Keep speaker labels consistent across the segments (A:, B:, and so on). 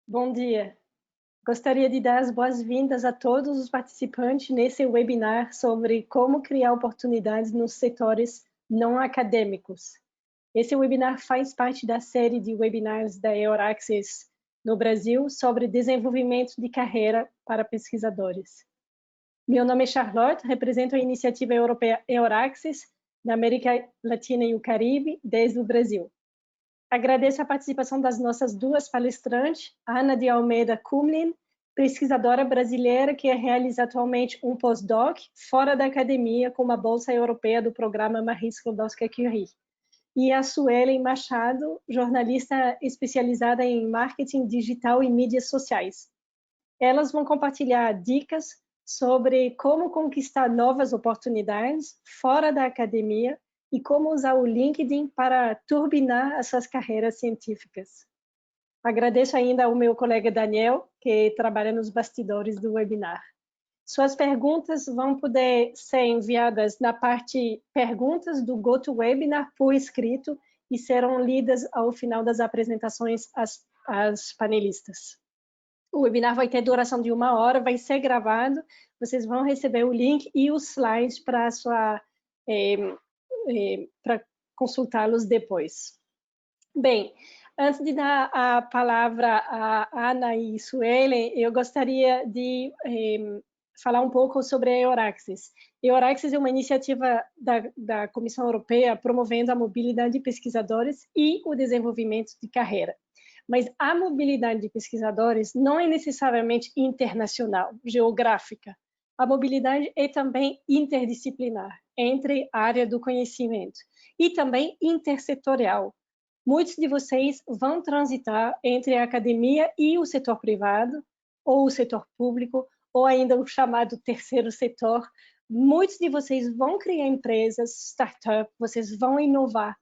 A: Bom dia. Gostaria de dar as boas-vindas a todos os participantes nesse webinar sobre como criar oportunidades nos setores não acadêmicos. Esse webinar faz parte da série de webinars da EURAXES no Brasil sobre desenvolvimento de carreira para pesquisadores. Meu nome é Charlotte, represento a iniciativa europeia EURAXES na América Latina e o Caribe, desde o Brasil. Agradeço a participação das nossas duas palestrantes, Ana de Almeida Kumlin, pesquisadora brasileira que realiza atualmente um pós-doc fora da academia com uma bolsa europeia do programa Marie Skłodowska-Curie, e a Suelen Machado, jornalista especializada em marketing digital e mídias sociais. Elas vão compartilhar dicas sobre como conquistar novas oportunidades fora da academia e como usar o LinkedIn para turbinar as suas carreiras científicas. Agradeço ainda ao meu colega Daniel, que trabalha nos bastidores do webinar. Suas perguntas vão poder ser enviadas na parte perguntas do GoToWebinar por escrito e serão lidas ao final das apresentações às panelistas. O webinar vai ter duração de 1 hora, vai ser gravado, vocês vão receber o link e os slides para consultá-los depois. Bem, antes de dar a palavra a Ana e Suelen, eu gostaria de falar um pouco sobre a EURAXES. A EURAXES é uma iniciativa da Comissão Europeia promovendo a mobilidade de pesquisadores e o desenvolvimento de carreira. Mas a mobilidade de pesquisadores não é necessariamente internacional, geográfica. A mobilidade é também interdisciplinar, entre a área do conhecimento, e também intersetorial. Muitos de vocês vão transitar entre a academia e o setor privado, ou o setor público, ou ainda o chamado terceiro setor. Muitos de vocês vão criar empresas, startups, vocês vão inovar.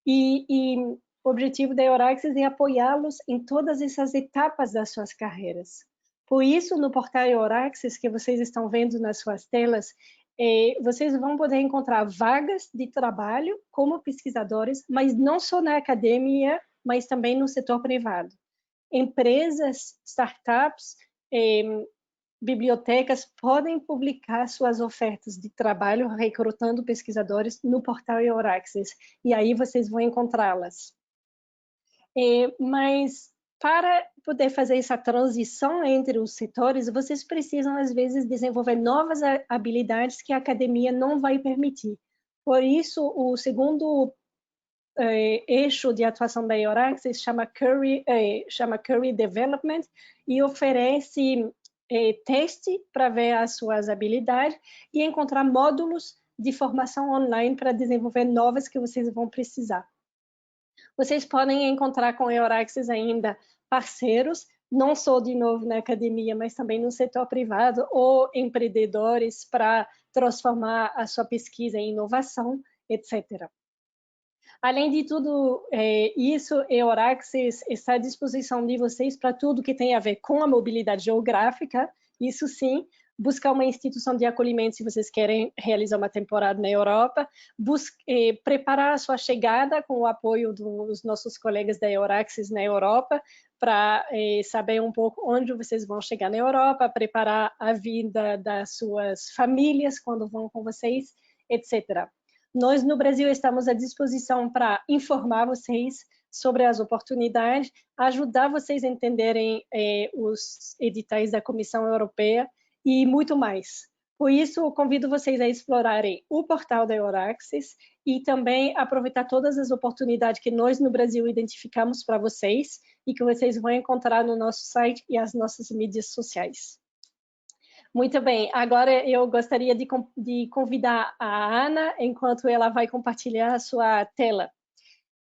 A: E o objetivo da EURAXES é apoiá-los em todas essas etapas das suas carreiras. Por isso, no portal EURAXES, que vocês estão vendo nas suas telas, vocês vão poder encontrar vagas de trabalho como pesquisadores, mas não só na academia, mas também no setor privado. Empresas, startups, bibliotecas podem publicar suas ofertas de trabalho recrutando pesquisadores no portal EURAXES, e aí vocês vão encontrá-las. Mas para poder fazer essa transição entre os setores, vocês precisam, às vezes, desenvolver novas habilidades que a academia não vai permitir. Por isso, o segundo eixo de atuação da EURAXES chama Career Development e oferece teste para ver as suas habilidades e encontrar módulos de formação online para desenvolver novas que vocês vão precisar. Vocês podem encontrar com a EURAXES ainda parceiros, não só de novo na academia, mas também no setor privado, ou empreendedores para transformar a sua pesquisa em inovação, etc. Além de tudo isso, a EURAXES está à disposição de vocês para tudo que tem a ver com a mobilidade geográfica, isso sim, buscar uma instituição de acolhimento se vocês querem realizar uma temporada na Europa, preparar a sua chegada com o apoio dos nossos colegas da EURAXES na Europa, para saber um pouco onde vocês vão chegar na Europa, preparar a vinda das suas famílias quando vão com vocês, etc. Nós, no Brasil, estamos à disposição para informar vocês sobre as oportunidades, ajudar vocês a entenderem os editais da Comissão Europeia e muito mais. Por isso, eu convido vocês a explorarem o portal da EURAXES e também aproveitar todas as oportunidades que nós, no Brasil, identificamos para vocês e que vocês vão encontrar no nosso site e as nossas mídias sociais. Muito bem, agora eu gostaria de convidar a Ana, enquanto ela vai compartilhar a sua tela.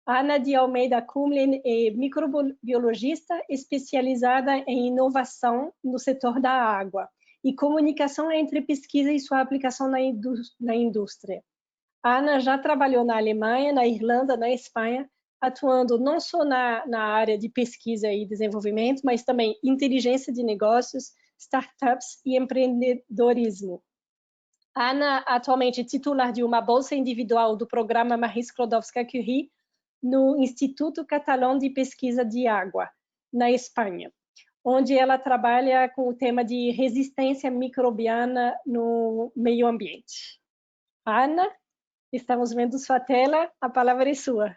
A: Ana de Almeida Kumlin é microbiologista especializada em inovação no setor da água e comunicação entre pesquisa e sua aplicação na indústria. A Ana já trabalhou na Alemanha, na Irlanda, na Espanha, atuando não só na área de pesquisa e desenvolvimento, mas também inteligência de negócios, startups e empreendedorismo. A Ana atualmente é titular de uma bolsa individual do programa Marie Skłodowska-Curie no Instituto Catalão de Pesquisa de Água, na Espanha. onde ela trabalha com o tema de resistência microbiana no meio ambiente. Ana, estamos vendo sua tela, a palavra é sua.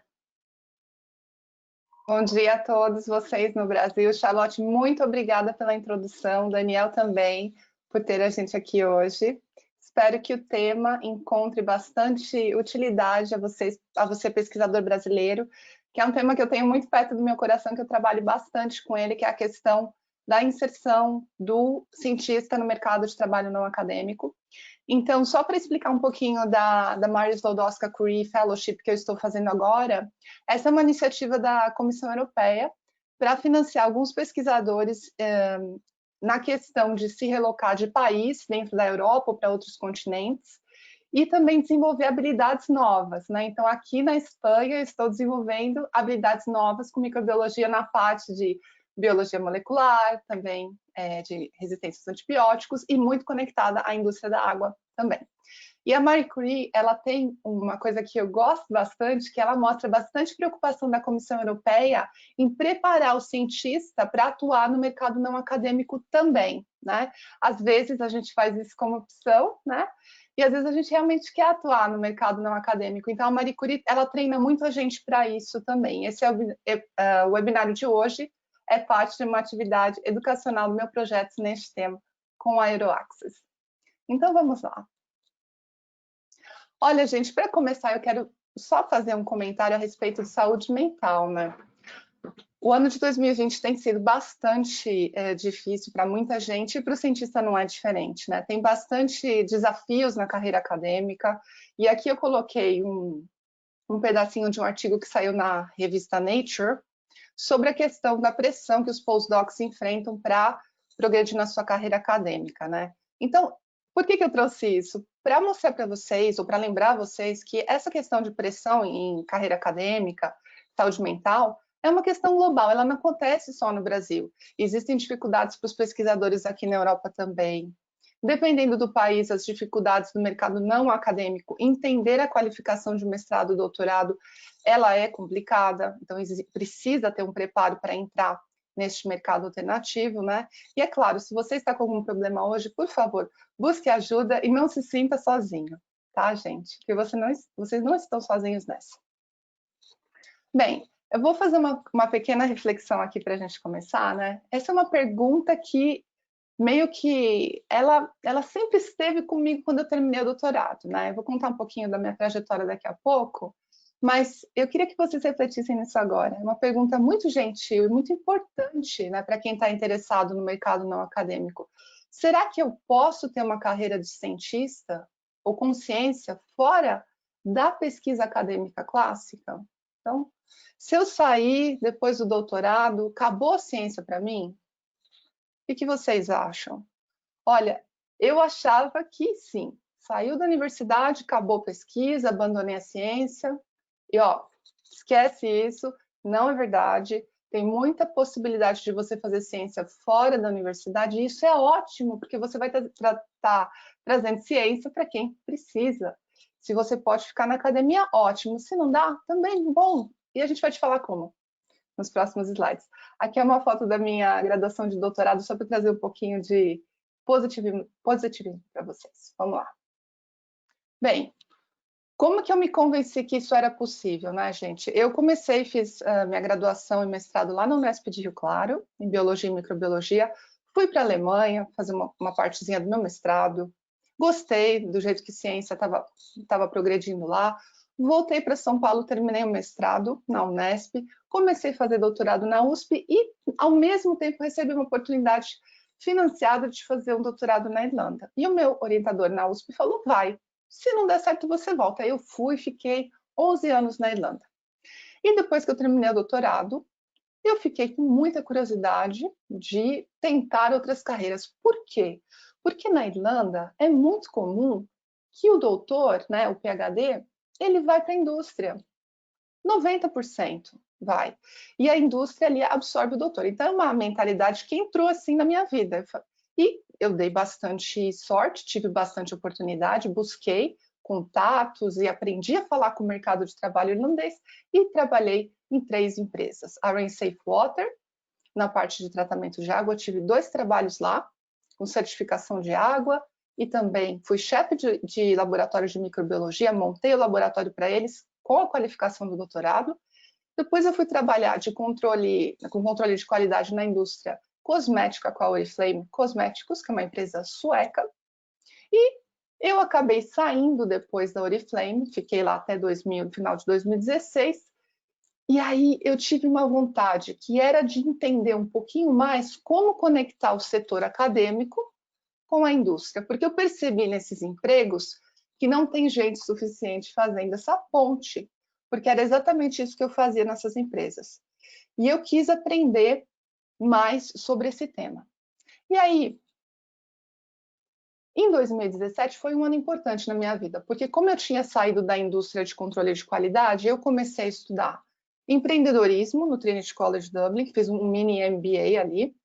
B: Bom dia a todos vocês no Brasil. Charlotte, muito obrigada pela introdução. Daniel também, por ter a gente aqui hoje. Espero que o tema encontre bastante utilidade a você pesquisador brasileiro, que é um tema que eu tenho muito perto do meu coração, que eu trabalho bastante com ele, que é a questão da inserção do cientista no mercado de trabalho não acadêmico. Então, só para explicar um pouquinho da Marie Sklodowska-Curie Fellowship que eu estou fazendo agora, essa é uma iniciativa da Comissão Europeia para financiar alguns pesquisadores na questão de se relocar de país dentro da Europa ou para outros continentes e também desenvolver habilidades novas, né? Então, aqui na Espanha, eu estou desenvolvendo habilidades novas com microbiologia na parte de biologia molecular, também de resistência aos antibióticos e muito conectada à indústria da água também. E a Marie Curie, ela tem uma coisa que eu gosto bastante, que ela mostra bastante preocupação da Comissão Europeia em preparar o cientista para atuar no mercado não acadêmico também, né? Às vezes a gente faz isso como opção, né? E às vezes a gente realmente quer atuar no mercado não acadêmico. Então a Marie Curie, ela treina muito a gente para isso também. Esse é o webinário de hoje, é parte de uma atividade educacional do meu projeto neste tema com a AeroAccess. Então vamos lá. Olha, gente, para começar, eu quero só fazer um comentário a respeito de saúde mental, né? O ano de 2020 tem sido bastante difícil para muita gente e para o cientista não é diferente, né? Tem bastante desafios na carreira acadêmica e aqui eu coloquei um pedacinho de um artigo que saiu na revista Nature sobre a questão da pressão que os postdocs enfrentam para progredir na sua carreira acadêmica, né? Então, por que eu trouxe isso? Para mostrar para vocês, ou para lembrar vocês, que essa questão de pressão em carreira acadêmica, saúde mental, é uma questão global, ela não acontece só no Brasil. Existem dificuldades para os pesquisadores aqui na Europa também. Dependendo do país, as dificuldades do mercado não acadêmico, entender a qualificação de mestrado e doutorado, ela é complicada, então precisa ter um preparo para entrar neste mercado alternativo, né? E é claro, se você está com algum problema hoje, por favor, busque ajuda e não se sinta sozinho, tá, gente? Porque vocês não estão sozinhos nessa. Bem, eu vou fazer uma pequena reflexão aqui para a gente começar, né? Essa é uma pergunta que meio que ela sempre esteve comigo quando eu terminei o doutorado, né? Eu vou contar um pouquinho da minha trajetória daqui a pouco, mas eu queria que vocês refletissem nisso agora. É uma pergunta muito gentil e muito importante, né, para quem está interessado no mercado não acadêmico. Será que eu posso ter uma carreira de cientista ou consciência fora da pesquisa acadêmica clássica? Então, se eu sair depois do doutorado, acabou a ciência para mim? O que vocês acham? Olha, eu achava que sim. Saiu da universidade, acabou a pesquisa, abandonei a ciência. E, ó, esquece isso, não é verdade. Tem muita possibilidade de você fazer ciência fora da universidade, e isso é ótimo, porque você vai estar trazendo ciência para quem precisa. Se você pode ficar na academia, ótimo. Se não dá, também bom. E a gente vai te falar como nos próximos slides. Aqui é uma foto da minha graduação de doutorado, só para trazer um pouquinho de positivismo para vocês. Vamos lá. Bem, como que eu me convenci que isso era possível, né, gente? Eu fiz minha graduação e mestrado lá no Unesp de Rio Claro, em Biologia e Microbiologia. Fui para a Alemanha fazer uma partezinha do meu mestrado. Gostei do jeito que ciência estava progredindo lá. Voltei para São Paulo, terminei o mestrado na Unesp, comecei a fazer doutorado na USP e, ao mesmo tempo, recebi uma oportunidade financiada de fazer um doutorado na Irlanda. E o meu orientador na USP falou, vai, se não der certo, você volta. Aí eu fui, fiquei 11 anos na Irlanda. E depois que eu terminei o doutorado, eu fiquei com muita curiosidade de tentar outras carreiras. Por quê? Porque na Irlanda é muito comum que o doutor, né, o PhD, ele vai para a indústria. 90% vai. E a indústria ali absorve o doutor. Então é uma mentalidade que entrou assim na minha vida. E eu dei bastante sorte, tive bastante oportunidade, busquei contatos e aprendi a falar com o mercado de trabalho irlandês e trabalhei em 3 empresas. A Rain Safe Water, na parte de tratamento de água. Eu tive 2 trabalhos lá, com certificação de água, e também fui chefe de laboratório de microbiologia, montei o laboratório para eles com a qualificação do doutorado. Depois eu fui trabalhar com controle de qualidade na indústria cosmética com a Oriflame Cosméticos, que é uma empresa sueca. E eu acabei saindo depois da Oriflame, fiquei lá até final de 2016. E aí eu tive uma vontade que era de entender um pouquinho mais como conectar o setor acadêmico com a indústria, porque eu percebi nesses empregos que não tem gente suficiente fazendo essa ponte, porque era exatamente isso que eu fazia nessas empresas. E eu quis aprender mais sobre esse tema. E aí, em 2017 foi um ano importante na minha vida, porque como eu tinha saído da indústria de controle de qualidade, eu comecei a estudar empreendedorismo no Trinity College Dublin, fiz um mini MBA ali.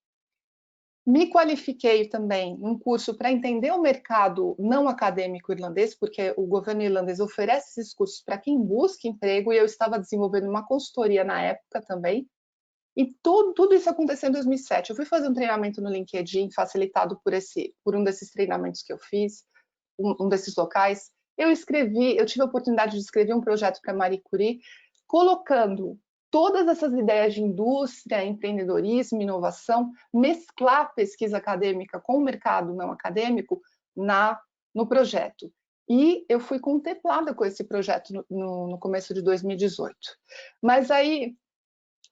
B: Me qualifiquei também num curso para entender o mercado não acadêmico irlandês, porque o governo irlandês oferece esses cursos para quem busca emprego, e eu estava desenvolvendo uma consultoria na época também. E tudo isso aconteceu em 2007. Eu fui fazer um treinamento no LinkedIn, facilitado por um desses treinamentos que eu fiz, um desses locais. Eu tive a oportunidade de escrever um projeto para Marie Curie, colocando todas essas ideias de indústria, empreendedorismo, inovação, mesclar a pesquisa acadêmica com o mercado não acadêmico no projeto. E eu fui contemplada com esse projeto no começo de 2018. Mas aí,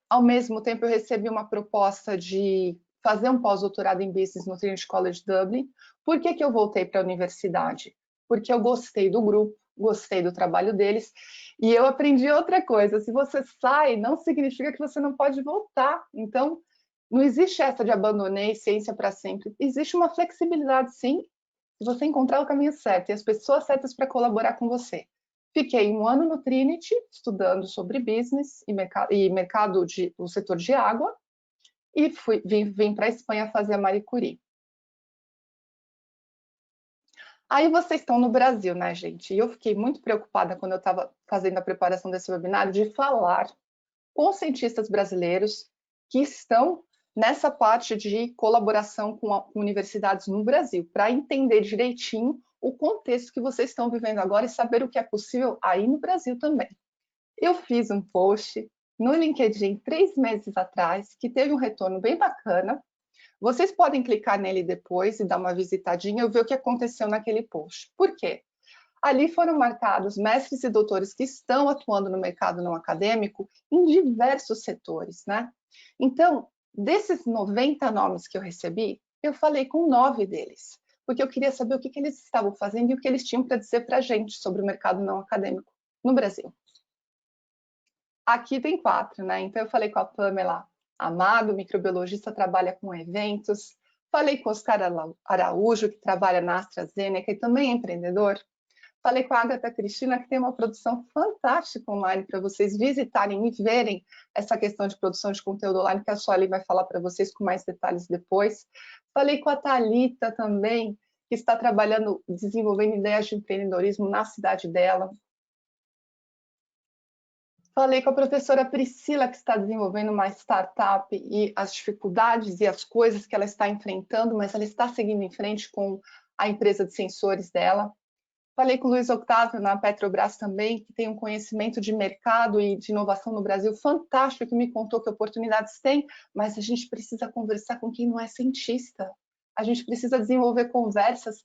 B: ao mesmo tempo, eu recebi uma proposta de fazer um pós-doutorado em Business no Trinity College Dublin. Por que eu voltei para a universidade? Porque eu gostei do grupo, gostei do trabalho deles, e eu aprendi outra coisa: se você sai, não significa que você não pode voltar. Então, não existe essa de abandonei ciência para sempre. Existe uma flexibilidade, sim, se você encontrar o caminho certo e as pessoas certas para colaborar com você. Fiquei um ano no Trinity, estudando sobre business e mercado o setor de água, e vim para a Espanha fazer a Marie Curie. Aí vocês estão no Brasil, né, gente? E eu fiquei muito preocupada quando eu estava fazendo a preparação desse webinário de falar com cientistas brasileiros que estão nessa parte de colaboração com universidades no Brasil, para entender direitinho o contexto que vocês estão vivendo agora e saber o que é possível aí no Brasil também. Eu fiz um post no LinkedIn 3 meses atrás, que teve um retorno bem bacana. Vocês podem clicar nele depois e dar uma visitadinha e ver o que aconteceu naquele post. Por quê? Ali foram marcados mestres e doutores que estão atuando no mercado não acadêmico em diversos setores, né? Então, desses 90 nomes que eu recebi, eu falei com 9 deles, porque eu queria saber o que eles estavam fazendo e o que eles tinham para dizer para a gente sobre o mercado não acadêmico no Brasil. Aqui tem 4, né? Então eu falei com a Pamela Amado, microbiologista, trabalha com eventos. Falei com o Oscar Araújo, que trabalha na AstraZeneca e também é empreendedor. Falei com a Agatha Cristina, que tem uma produção fantástica online para vocês visitarem e verem essa questão de produção de conteúdo online, que a Sueli vai falar para vocês com mais detalhes depois. Falei com a Thalita também, que está trabalhando, desenvolvendo ideias de empreendedorismo na cidade dela. Falei com a professora Priscila, que está desenvolvendo uma startup e as dificuldades e as coisas que ela está enfrentando, mas ela está seguindo em frente com a empresa de sensores dela. Falei com o Luiz Octávio, na Petrobras também, que tem um conhecimento de mercado e de inovação no Brasil fantástico, que me contou que oportunidades tem, mas a gente precisa conversar com quem não é cientista. A gente precisa desenvolver conversas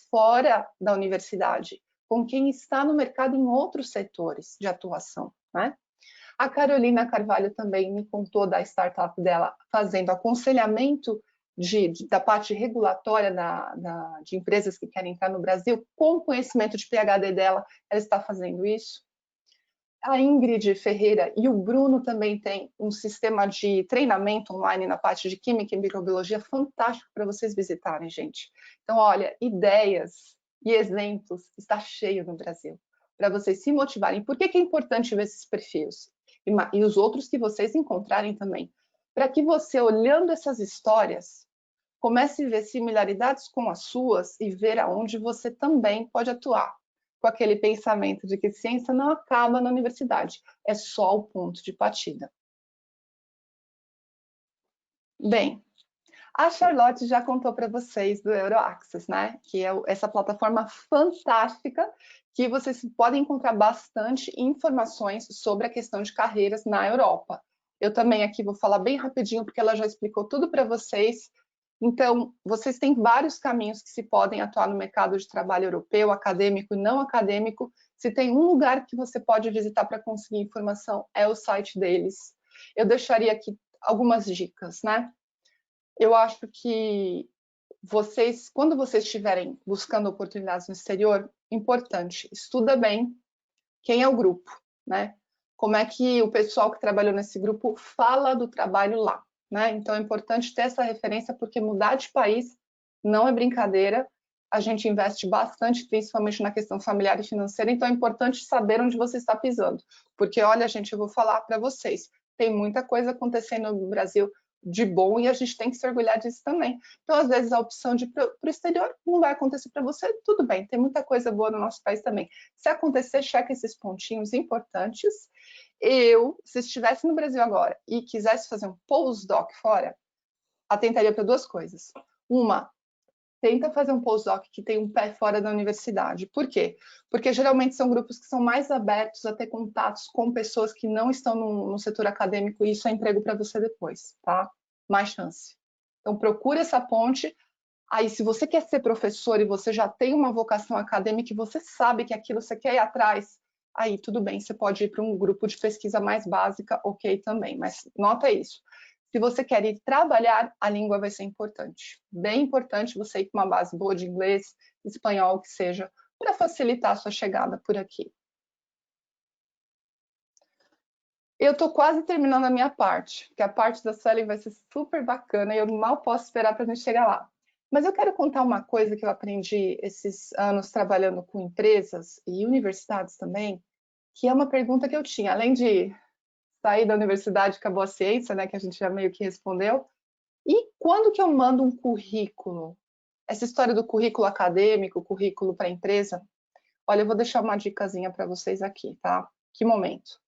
B: fora da universidade, com quem está no mercado em outros setores de atuação, né? A Carolina Carvalho também me contou da startup dela fazendo aconselhamento da parte regulatória de empresas que querem entrar no Brasil, com o conhecimento de PhD dela, ela está fazendo isso. A Ingrid Ferreira e o Bruno também tem um sistema de treinamento online na parte de Química e Microbiologia fantástico para vocês visitarem, gente. Então, olha, ideias e exemplos está cheio no Brasil, para vocês se motivarem. Por que é importante ver esses perfis? E os outros que vocês encontrarem também, para que você, olhando essas histórias, comece a ver similaridades com as suas e ver aonde você também pode atuar, com aquele pensamento de que ciência não acaba na universidade, é só o ponto de partida. Bem, a Charlotte já contou para vocês do EuroAccess, né? Que é essa plataforma fantástica que vocês podem encontrar bastante informações sobre a questão de carreiras na Europa. Eu também aqui vou falar bem rapidinho, porque ela já explicou tudo para vocês. Então, vocês têm vários caminhos que se podem atuar no mercado de trabalho europeu, acadêmico e não acadêmico. Se tem um lugar que você pode visitar para conseguir informação, é o site deles. Eu deixaria aqui algumas dicas, né? Eu acho que vocês, quando vocês estiverem buscando oportunidades no exterior, importante, estuda bem quem é o grupo, né? Como é que o pessoal que trabalhou nesse grupo fala do trabalho lá, né? Então é importante ter essa referência, porque mudar de país não é brincadeira. A gente investe bastante, principalmente na questão familiar e financeira, então é importante saber onde você está pisando. Porque, olha, gente, eu vou falar para vocês, tem muita coisa acontecendo no Brasil de bom e a gente tem que se orgulhar disso também. Então, às vezes, a opção de ir para o exterior não vai acontecer para você, tudo bem, tem muita coisa boa no nosso país também. Se acontecer, checa esses pontinhos importantes. Eu, se estivesse no Brasil agora e quisesse fazer um postdoc fora, atentaria para duas coisas. Uma, tenta fazer um postdoc que tem um pé fora da universidade. Por quê? Porque geralmente são grupos que são mais abertos a ter contatos com pessoas que não estão no setor acadêmico e isso é emprego para você depois, tá? Mais chance. Então procura essa ponte. Aí, se você quer ser professor e você já tem uma vocação acadêmica e você sabe que aquilo você quer ir atrás, aí tudo bem, você pode ir para um grupo de pesquisa mais básica, ok também, mas nota isso. Se você quer ir trabalhar, a língua vai ser importante. Bem importante você ir com uma base boa de inglês, espanhol, que seja, para facilitar a sua chegada por aqui. Eu estou quase terminando a minha parte, porque a parte da Suelen vai ser super bacana e eu mal posso esperar para a gente chegar lá. Mas eu quero contar uma coisa que eu aprendi esses anos trabalhando com empresas e universidades também, que é uma pergunta que eu tinha, além de sair da universidade, acabou a ciência, né, que a gente já meio que respondeu. E quando que eu mando um currículo? Essa história do currículo acadêmico, currículo para a empresa, olha, eu vou deixar uma dicasinha para vocês aqui, tá? Que momento?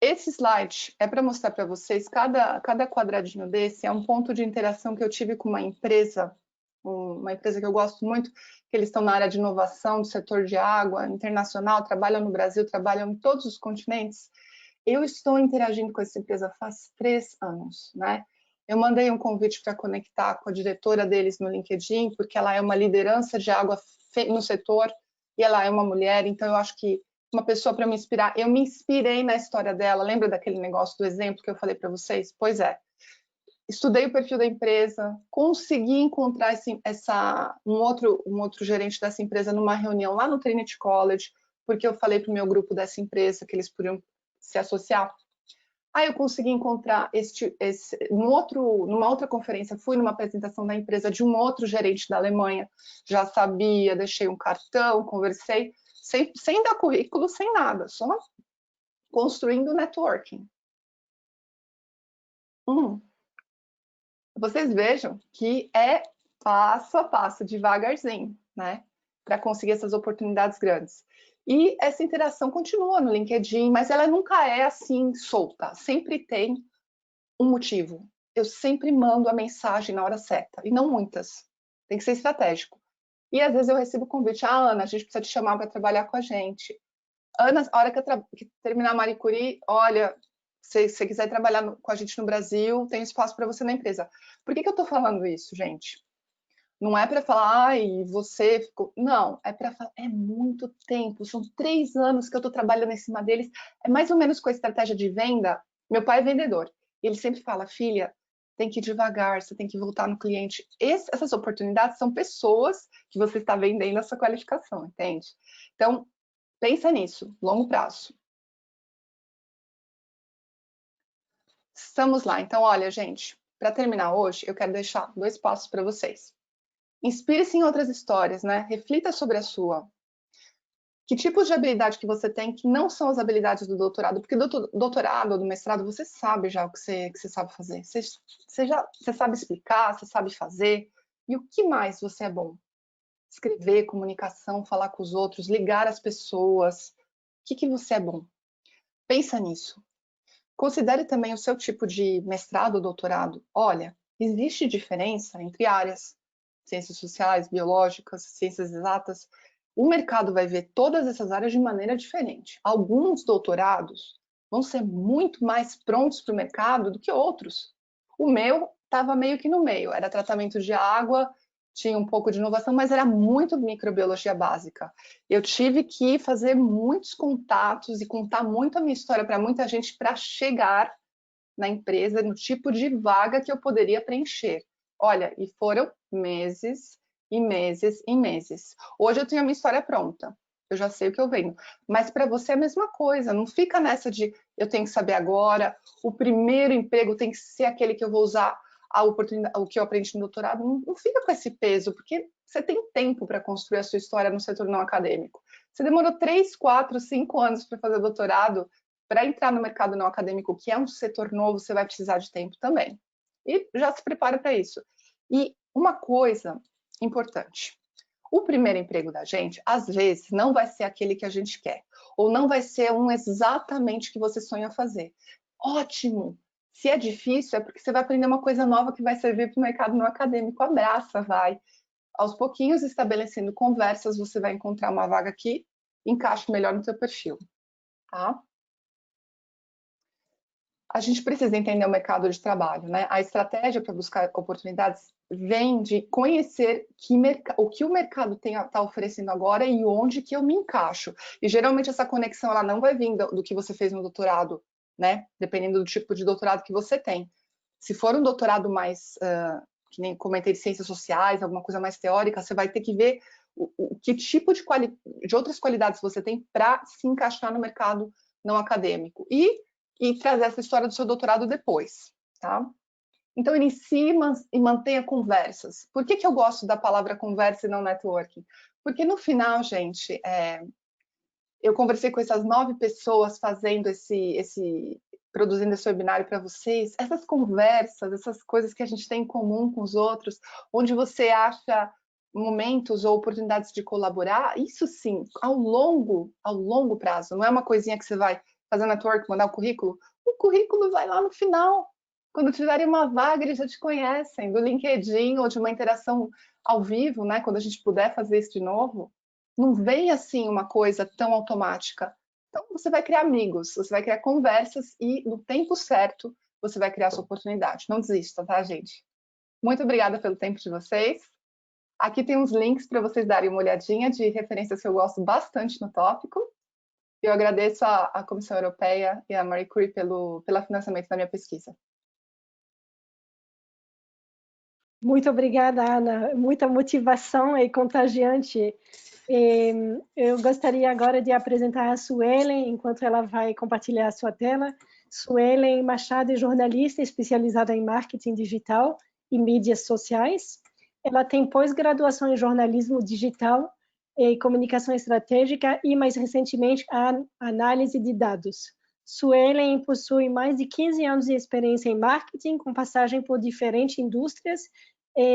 B: Esse slide é para mostrar para vocês, cada quadradinho desse é um ponto de interação que eu tive com uma empresa que eu gosto muito, que eles estão na área de inovação, do setor de água, internacional, trabalham no Brasil, trabalham em todos os continentes. Eu estou interagindo com essa empresa faz 3 anos, né? Eu mandei um convite para conectar com a diretora deles no LinkedIn, porque ela é uma liderança de água no setor, e ela é uma mulher, então eu acho que uma pessoa para me inspirar. Eu me inspirei na história dela. Lembra daquele negócio do exemplo que eu falei para vocês? Pois é. Estudei o perfil da empresa, consegui encontrar um outro gerente dessa empresa numa reunião lá no Trinity College, porque eu falei para o meu grupo dessa empresa que eles podiam se associar. Aí eu consegui encontrar numa outra conferência, fui numa apresentação da empresa de um outro gerente da Alemanha, já sabia, deixei um cartão, conversei, sem dar currículo, sem nada, só construindo networking. Vocês vejam que é passo a passo, devagarzinho, né? Para conseguir essas oportunidades grandes. E essa interação continua no LinkedIn, mas ela nunca é assim solta, sempre tem um motivo. Eu sempre mando a mensagem na hora certa, e não muitas. Tem que ser estratégico. E às vezes eu recebo o convite, Ana, a gente precisa te chamar para trabalhar com a gente. Ana, a hora que terminar a Marie Curie, olha, se você quiser trabalhar com a gente no Brasil, tem espaço para você na empresa. Por que eu estou falando isso, gente? Não é para falar, ai, você ficou. Não, é para falar, é muito tempo, são 3 anos que eu estou trabalhando em cima deles. É mais ou menos com a estratégia de venda. Meu pai é vendedor, e ele sempre fala, filha, tem que ir devagar, você tem que voltar no cliente. Essas oportunidades são pessoas que você está vendendo a sua qualificação, entende? Então, pensa nisso, longo prazo. Estamos lá. Então, olha, gente, para terminar hoje, eu quero deixar 2 passos para vocês. Inspire-se em outras histórias, né? Reflita sobre a sua. Que tipos de habilidade que você tem que não são as habilidades do doutorado? Porque do doutorado ou do mestrado, você sabe já o que você sabe fazer. Você sabe explicar, você sabe fazer. E o que mais você é bom? Escrever, comunicação, falar com os outros, ligar as pessoas. O que você é bom? Pensa nisso. Considere também o seu tipo de mestrado ou doutorado. Olha, existe diferença entre áreas, ciências sociais, biológicas, ciências exatas. O mercado vai ver todas essas áreas de maneira diferente. Alguns doutorados vão ser muito mais prontos para o mercado do que outros. O meu estava meio que no meio, era tratamento de água, tinha um pouco de inovação, mas era muito microbiologia básica. Eu tive que fazer muitos contatos e contar muito a minha história para muita gente para chegar na empresa, no tipo de vaga que eu poderia preencher. Olha, e foram meses e meses e meses. Hoje eu tenho a minha história pronta, eu já sei o que eu venho. Mas para você é a mesma coisa, não fica nessa de eu tenho que saber agora, o primeiro emprego tem que ser aquele que eu vou usar a oportunidade, o que eu aprendi no doutorado. Não fica com esse peso, porque você tem tempo para construir a sua história no setor não acadêmico. Você demorou 3, 4, 5 anos para fazer doutorado, para entrar no mercado não acadêmico, que é um setor novo, você vai precisar de tempo também. E já se prepara para isso. E uma coisa importante, o primeiro emprego da gente, às vezes, não vai ser aquele que a gente quer, ou não vai ser exatamente o que você sonha fazer. Ótimo! Se é difícil, é porque você vai aprender uma coisa nova que vai servir para o mercado não acadêmico. Abraça, vai. Aos pouquinhos, estabelecendo conversas, você vai encontrar uma vaga que encaixe melhor no seu perfil. Tá? A gente precisa entender o mercado de trabalho, né? A estratégia para buscar oportunidades vem de conhecer o que o mercado está oferecendo agora e onde que eu me encaixo. E geralmente essa conexão ela não vai vir do que você fez no doutorado, né? Dependendo do tipo de doutorado que você tem. Se for um doutorado mais, que nem comentei, de ciências sociais, alguma coisa mais teórica, você vai ter que ver que tipo de outras qualidades você tem para se encaixar no mercado não acadêmico. E trazer essa história do seu doutorado depois, tá? Então, inicie e mantenha conversas. Por que eu gosto da palavra conversa e não networking? Porque no final, gente, eu conversei com essas 9 pessoas fazendo produzindo esse webinário para vocês. Essas conversas, essas coisas que a gente tem em comum com os outros, onde você acha momentos ou oportunidades de colaborar, isso sim, ao longo prazo. Não é uma coisinha que você vai fazer network, mandar o currículo vai lá no final. Quando tiverem uma vaga, eles já te conhecem, do LinkedIn ou de uma interação ao vivo, né? Quando a gente puder fazer isso de novo, não vem assim uma coisa tão automática. Então, você vai criar amigos, você vai criar conversas e, no tempo certo, você vai criar sua oportunidade. Não desista, tá, gente? Muito obrigada pelo tempo de vocês. Aqui tem uns links para vocês darem uma olhadinha de referências que eu gosto bastante no tópico. Eu agradeço à Comissão Europeia e à Marie Curie pelo financiamento da minha pesquisa.
A: Muito obrigada, Ana. Muita motivação e contagiante. Eu gostaria agora de apresentar a Suelen, enquanto ela vai compartilhar a sua tela. Suelen Machado é jornalista especializada em marketing digital e mídias sociais. Ela tem pós-graduação em jornalismo digital e comunicação estratégica e, mais recentemente, a análise de dados. Suelen possui mais de 15 anos de experiência em marketing, com passagem por diferentes indústrias,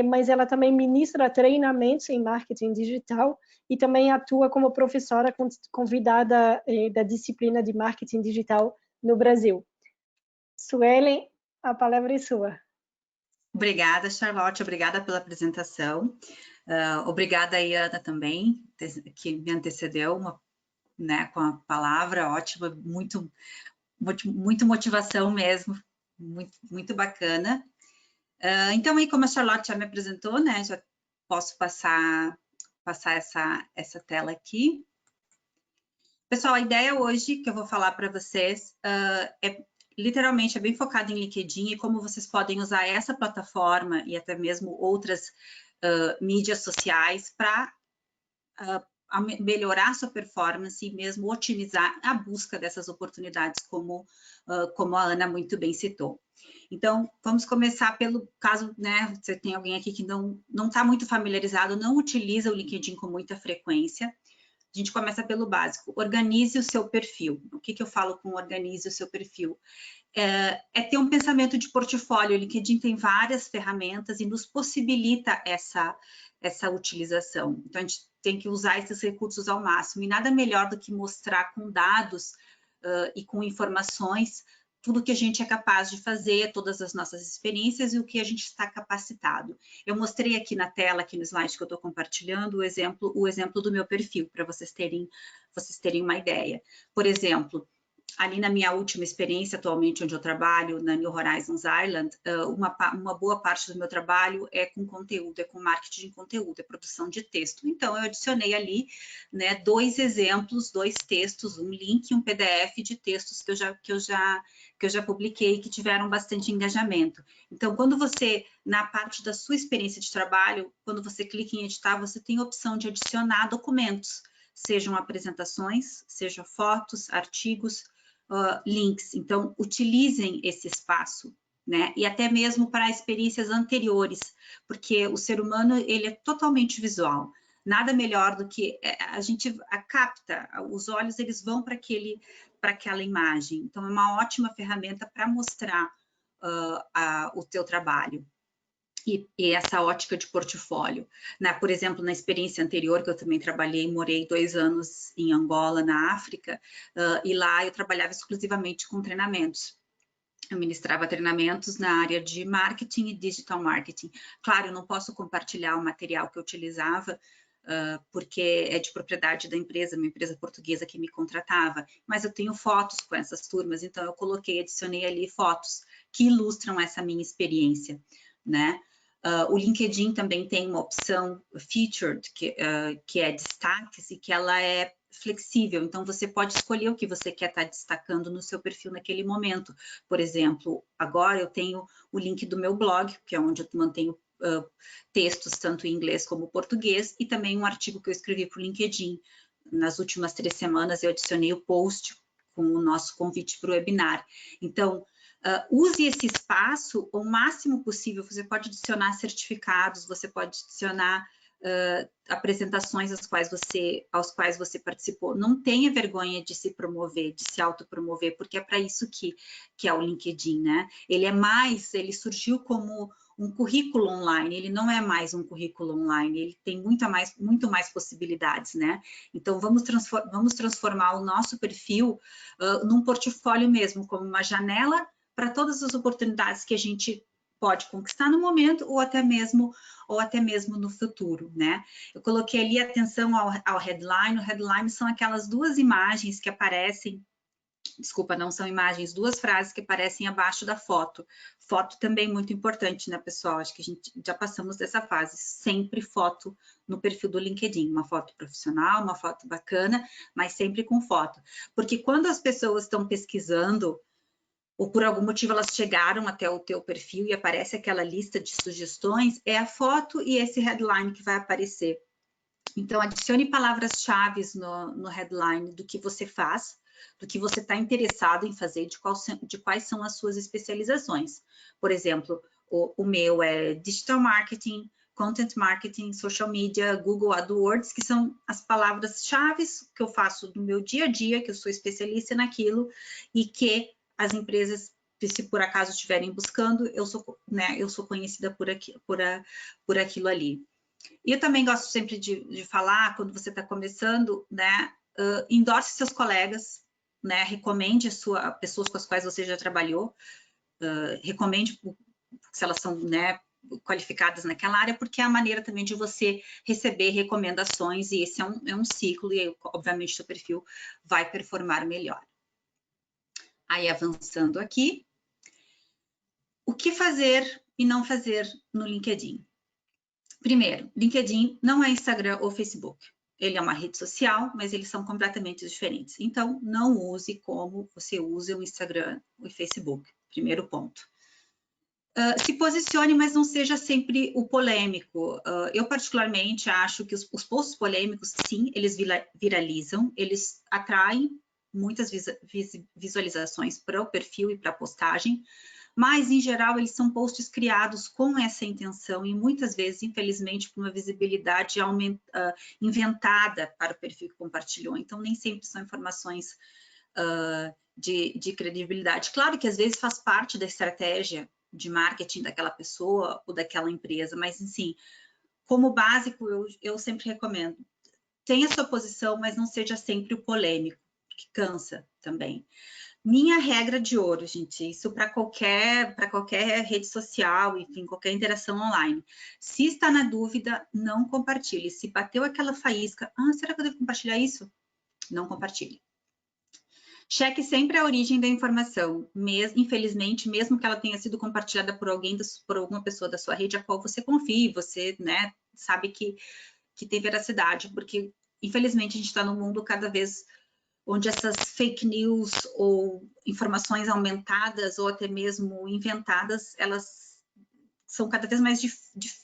A: mas ela também ministra treinamentos em marketing digital e também atua como professora convidada da disciplina de marketing digital no Brasil. Suelen, a palavra é sua.
C: Obrigada, Charlotte, obrigada pela apresentação. Obrigada, Ana, também, que me antecedeu né, com a palavra, ótima, muito motivação mesmo, muito bacana. Então, aí, como a Charlotte já me apresentou, né, já posso passar essa tela aqui. Pessoal, a ideia hoje que eu vou falar para vocês literalmente é bem focado em LinkedIn e como vocês podem usar essa plataforma e até mesmo outras mídias sociais para melhorar sua performance e mesmo otimizar a busca dessas oportunidades, como a Ana muito bem citou. Então, vamos começar pelo caso, né, você tem alguém aqui que não está muito familiarizado, não utiliza o LinkedIn com muita frequência. A gente começa pelo básico, organize o seu perfil. O que eu falo com organize o seu perfil? É ter um pensamento de portfólio. O LinkedIn tem várias ferramentas e nos possibilita essa utilização. Então, a gente tem que usar esses recursos ao máximo. E nada melhor do que mostrar com dados e com informações tudo que a gente é capaz de fazer, todas as nossas experiências e o que a gente está capacitado. Eu mostrei aqui na tela, aqui no slide que eu estou compartilhando, o exemplo do meu perfil, para vocês terem uma ideia. Por exemplo, ali na minha última experiência, atualmente, onde eu trabalho, na New Horizons Ireland, uma boa parte do meu trabalho é com conteúdo, é com marketing de conteúdo, é produção de texto. Então, eu adicionei ali, né, 2 exemplos, 2 textos, um link e um PDF de textos que eu já publiquei, que tiveram bastante engajamento. Então, quando você, na parte da sua experiência de trabalho, quando você clica em editar, você tem a opção de adicionar documentos, sejam apresentações, sejam fotos, artigos, links. Então, utilizem esse espaço, né? E até mesmo para experiências anteriores, porque o ser humano, ele é totalmente visual. Nada melhor do que a gente capta, os olhos, eles vão para aquela imagem. Então, é uma ótima ferramenta para mostrar o teu trabalho. E essa ótica de portfólio, né? Por exemplo, na experiência anterior, que eu também trabalhei, morei 2 anos em Angola, na África, e lá eu trabalhava exclusivamente com treinamentos. Eu ministrava treinamentos na área de marketing e digital marketing. Claro, eu não posso compartilhar o material que eu utilizava, porque é de propriedade da empresa, uma empresa portuguesa que me contratava, mas eu tenho fotos com essas turmas, então eu adicionei ali fotos que ilustram essa minha experiência, né? O LinkedIn também tem uma opção featured, que é destaques, e que ela é flexível, então você pode escolher o que você quer estar destacando no seu perfil naquele momento. Por exemplo, agora eu tenho o link do meu blog, que é onde eu mantenho textos tanto em inglês como português, e também um artigo que eu escrevi para o LinkedIn. Nas últimas 3 semanas eu adicionei o post com o nosso convite para o webinar. Então, use esse espaço o máximo possível. Você pode adicionar certificados, você pode adicionar apresentações aos quais você participou. Não tenha vergonha de se promover, de se autopromover, porque é para isso que é o LinkedIn, né? Ele surgiu como um currículo online, ele não é mais um currículo online, ele tem muito mais possibilidades, né? Então, vamos transformar o nosso perfil num portfólio mesmo, como uma janela para todas as oportunidades que a gente pode conquistar no momento ou até mesmo no futuro, né? Eu coloquei ali atenção ao headline. O headline são aquelas 2 imagens que aparecem, desculpa, não são imagens, 2 frases que aparecem abaixo da foto. Foto também muito importante, né, pessoal? Acho que a gente já passamos dessa fase. Sempre foto no perfil do LinkedIn, uma foto profissional, uma foto bacana, mas sempre com foto. Porque quando as pessoas estão pesquisando, ou por algum motivo elas chegaram até o teu perfil e aparece aquela lista de sugestões, é a foto e esse headline que vai aparecer. Então, adicione palavras-chave no headline do que você faz, do que você está interessado em fazer, de quais são as suas especializações. Por exemplo, o meu é Digital Marketing, Content Marketing, Social Media, Google AdWords, que são as palavras-chave que eu faço no meu dia a dia, que eu sou especialista naquilo e que as empresas, se por acaso estiverem buscando, eu sou conhecida por aquilo ali. E eu também gosto sempre de falar, quando você está começando, né, endorse seus colegas, né, recomende pessoas com as quais você já trabalhou, recomende se elas são, né, qualificadas naquela área, porque é a maneira também de você receber recomendações, e esse é um ciclo, e aí, obviamente, o seu perfil vai performar melhor. Aí, avançando aqui, o que fazer e não fazer no LinkedIn? Primeiro, LinkedIn não é Instagram ou Facebook. Ele é uma rede social, mas eles são completamente diferentes. Então, não use como você usa o Instagram e o Facebook. Primeiro ponto. Se posicione, mas não seja sempre o polêmico. Eu, particularmente, acho que os posts polêmicos, sim, eles viralizam, eles atraem muitas visualizações para o perfil e para a postagem, mas, em geral, eles são posts criados com essa intenção e, muitas vezes, infelizmente, com uma visibilidade inventada para o perfil que compartilhou. Então, nem sempre são informações de credibilidade. Claro que, às vezes, faz parte da estratégia de marketing daquela pessoa ou daquela empresa, mas, assim, como básico, eu sempre recomendo. Tenha sua posição, mas não seja sempre o polêmico, que cansa também. minha regra de ouro, gente, isso para qualquer rede social, enfim, qualquer interação online. Se está na dúvida, não compartilhe. Se bateu aquela faísca, será que eu devo compartilhar isso? Não compartilhe. Cheque sempre a origem da informação, infelizmente, mesmo que ela tenha sido compartilhada por alguém, por alguma pessoa da sua rede a qual você confie, você, né, sabe que tem veracidade, porque, infelizmente, a gente está num mundo cada vez onde essas fake news ou informações aumentadas ou até mesmo inventadas, elas são cada vez mais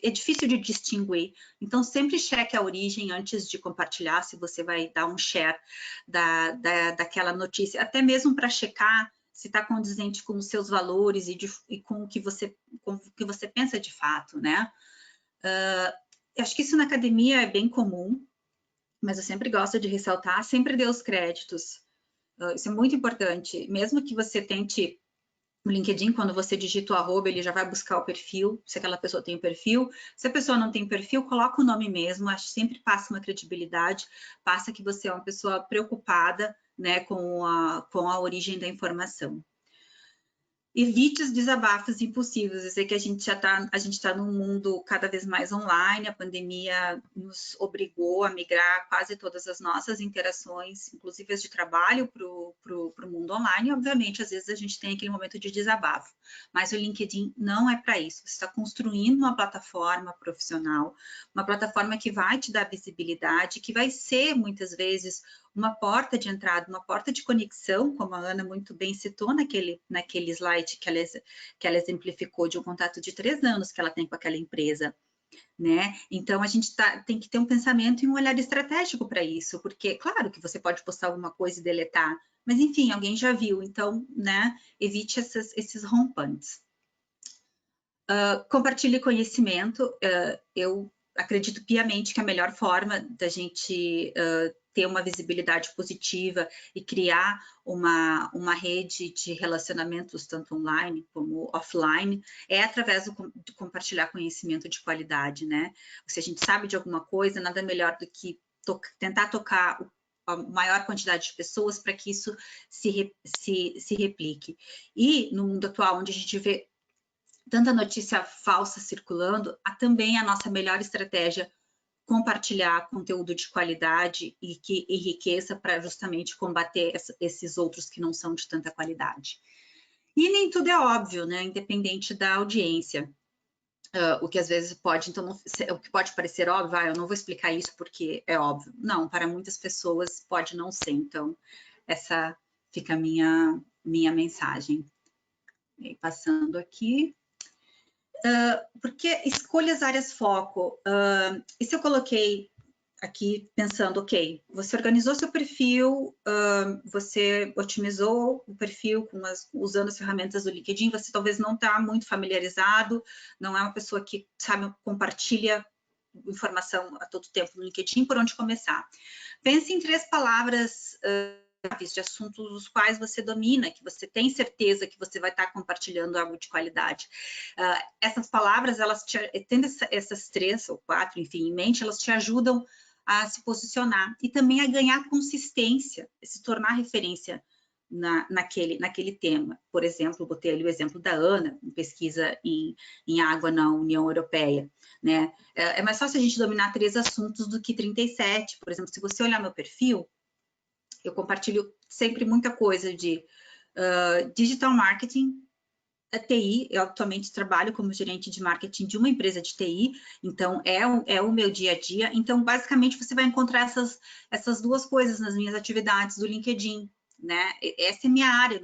C: é difícil de distinguir. Então, sempre cheque a origem antes de compartilhar, se você vai dar um share daquela notícia, até mesmo para checar se está condizente com os seus valores e com o que você pensa de fato, né? Acho que isso na academia é bem comum, mas eu sempre gosto de ressaltar, sempre dê os créditos. Isso é muito importante. Mesmo que você tente o LinkedIn, quando você digita o arroba, ele já vai buscar o perfil, se aquela pessoa tem o perfil. Se a pessoa não tem perfil, coloca o nome mesmo, acho que sempre passa uma credibilidade, passa que você é uma pessoa preocupada, né, com a origem da informação. Evite os desabafos impulsivos. Eu sei que a gente está num mundo cada vez mais online, a pandemia nos obrigou a migrar quase todas as nossas interações, inclusive as de trabalho, para o mundo online. E, obviamente, às vezes a gente tem aquele momento de desabafo, mas o LinkedIn não é para isso. Você está construindo uma plataforma profissional, uma plataforma que vai te dar visibilidade, que vai ser, muitas vezes, uma porta de entrada, uma porta de conexão, como a Ana muito bem citou naquele slide que ela exemplificou de um contato de 3 anos que ela tem com aquela empresa, né? Então, a gente tem que ter um pensamento e um olhar estratégico para isso, porque, claro que você pode postar alguma coisa e deletar, mas, enfim, alguém já viu, então, né, evite esses rompantes. Compartilhe conhecimento. Eu acredito piamente que a melhor forma da gente ter uma visibilidade positiva e criar uma rede de relacionamentos, tanto online como offline, é através de compartilhar conhecimento de qualidade, né? Se a gente sabe de alguma coisa, nada melhor do que tentar tocar a maior quantidade de pessoas para que isso se replique. E no mundo atual, onde a gente vê tanta notícia falsa circulando, também a nossa melhor estratégia compartilhar conteúdo de qualidade e que enriqueça para justamente combater esses outros que não são de tanta qualidade. E nem tudo é óbvio, né? Independente da audiência. O que às vezes pode, então, o que pode parecer óbvio, eu não vou explicar isso porque é óbvio. Não, para muitas pessoas pode não ser. Então, essa fica a minha mensagem. E passando aqui. Porque escolha as áreas foco. Isso eu coloquei aqui pensando, ok, você organizou seu perfil, você otimizou o perfil usando as ferramentas do LinkedIn, você talvez não está muito familiarizado, não é uma pessoa que, sabe, compartilha informação a todo tempo no LinkedIn, por onde começar. Pense em 3 palavras de assuntos os quais você domina, que você tem certeza que você vai estar compartilhando algo de qualidade. Essas palavras, tendo essas 3 ou 4, enfim, em mente, elas te ajudam a se posicionar e também a ganhar consistência, se tornar referência naquele tema. Por exemplo, botei ali o exemplo da Ana, em pesquisa em água na União Europeia, né? É mais fácil a gente dominar 3 assuntos do que 37. Por exemplo, se você olhar meu perfil, eu compartilho sempre muita coisa de digital marketing, TI. Eu atualmente trabalho como gerente de marketing de uma empresa de TI, então é o meu dia a dia. Então, basicamente, você vai encontrar essas 2 coisas nas minhas atividades do LinkedIn, né? Essa é minha área, eu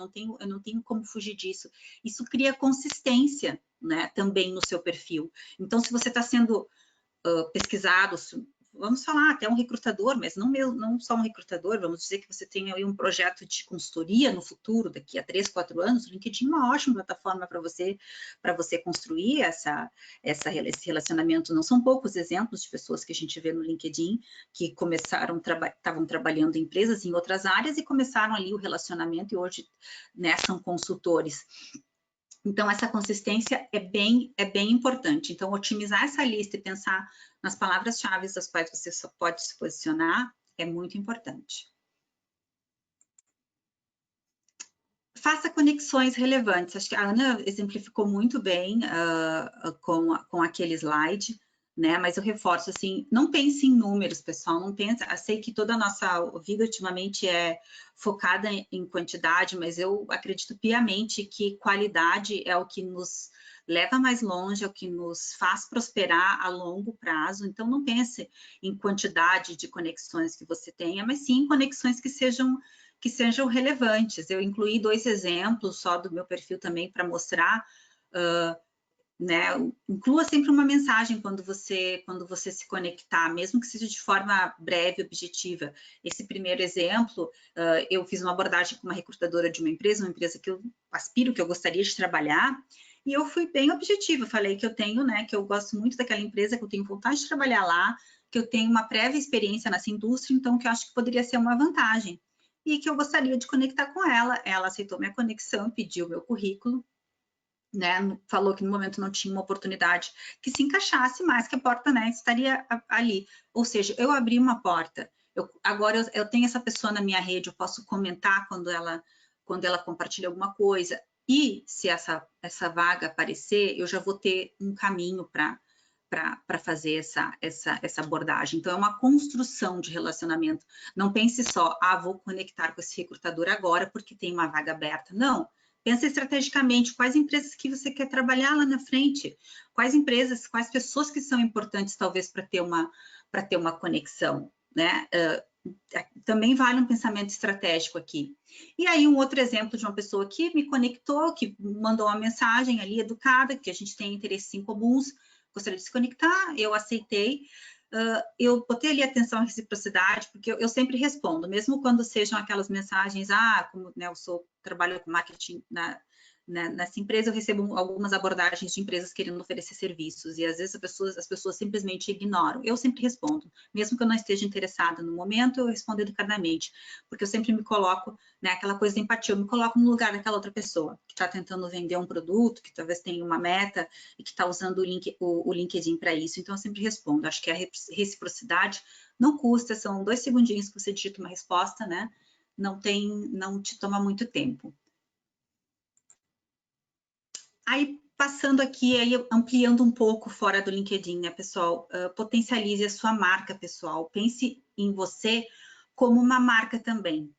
C: não tenho como fugir disso. Isso cria consistência, né, também no seu perfil. Então, se você está sendo pesquisado, vamos falar até um recrutador, mas não só um recrutador, vamos dizer que você tem aí um projeto de consultoria no futuro, daqui a 3, 4 anos, o LinkedIn é uma ótima plataforma para você construir esse relacionamento. Não são poucos exemplos de pessoas que a gente vê no LinkedIn que estavam trabalhando em empresas em outras áreas e começaram ali o relacionamento e hoje, né, são consultores. Então, essa consistência é bem importante. Então, otimizar essa lista e pensar nas palavras-chave das quais você só pode se posicionar é muito importante. Faça conexões relevantes. Acho que a Ana exemplificou muito bem com aquele slide, né? Mas eu reforço, assim, não pense em números, pessoal, não pense... Eu sei que toda a nossa vida ultimamente é focada em quantidade, mas eu acredito piamente que qualidade é o que nos leva mais longe, é o que nos faz prosperar a longo prazo. Então, não pense em quantidade de conexões que você tenha, mas sim em conexões que sejam relevantes. Eu incluí 2 exemplos só do meu perfil também para mostrar, né? Inclua sempre uma mensagem quando você se conectar, mesmo que seja de forma breve, objetiva. Esse primeiro exemplo, eu fiz uma abordagem com uma recrutadora de uma empresa que eu aspiro, que eu gostaria de trabalhar, e eu fui bem objetiva, falei que eu tenho, né, que eu gosto muito daquela empresa, que eu tenho vontade de trabalhar lá, que eu tenho uma prévia experiência nessa indústria, então que eu acho que poderia ser uma vantagem, e que eu gostaria de conectar com ela. Ela aceitou minha conexão, pediu meu currículo, né, falou que no momento não tinha uma oportunidade que se encaixasse, mas que a porta, né, estaria ali. Ou seja, eu abri uma porta. Agora eu tenho essa pessoa na minha rede, eu posso comentar quando ela compartilha alguma coisa. E se essa vaga aparecer, eu já vou ter um caminho para fazer essa abordagem. Então, é uma construção de relacionamento. Não pense só, vou conectar com esse recrutador agora porque tem uma vaga aberta. Não. Pensa estrategicamente quais empresas que você quer trabalhar lá na frente, quais empresas, quais pessoas que são importantes talvez para ter uma conexão, né? Também vale um pensamento estratégico aqui. E aí um outro exemplo de uma pessoa que me conectou, que mandou uma mensagem ali educada, que a gente tem interesses em comuns, gostaria de se conectar, eu aceitei. Eu botei ali atenção à reciprocidade, porque eu sempre respondo, mesmo quando sejam aquelas mensagens, como, né, trabalho com marketing nessa empresa, eu recebo algumas abordagens de empresas querendo oferecer serviços, e às vezes as pessoas simplesmente ignoram. Eu sempre respondo, mesmo que eu não esteja interessada no momento, eu respondo educadamente, porque eu sempre me coloco, né, aquela coisa de empatia, eu me coloco no lugar daquela outra pessoa, que está tentando vender um produto, que talvez tenha uma meta, e que está usando o LinkedIn para isso. Então, eu sempre respondo. Acho que a reciprocidade não custa, são 2 segundinhos que você digita uma resposta, né? Não te toma muito tempo. Aí, passando aqui, aí, ampliando um pouco fora do LinkedIn, né, pessoal? Potencialize a sua marca, pessoal. Pense em você como uma marca também,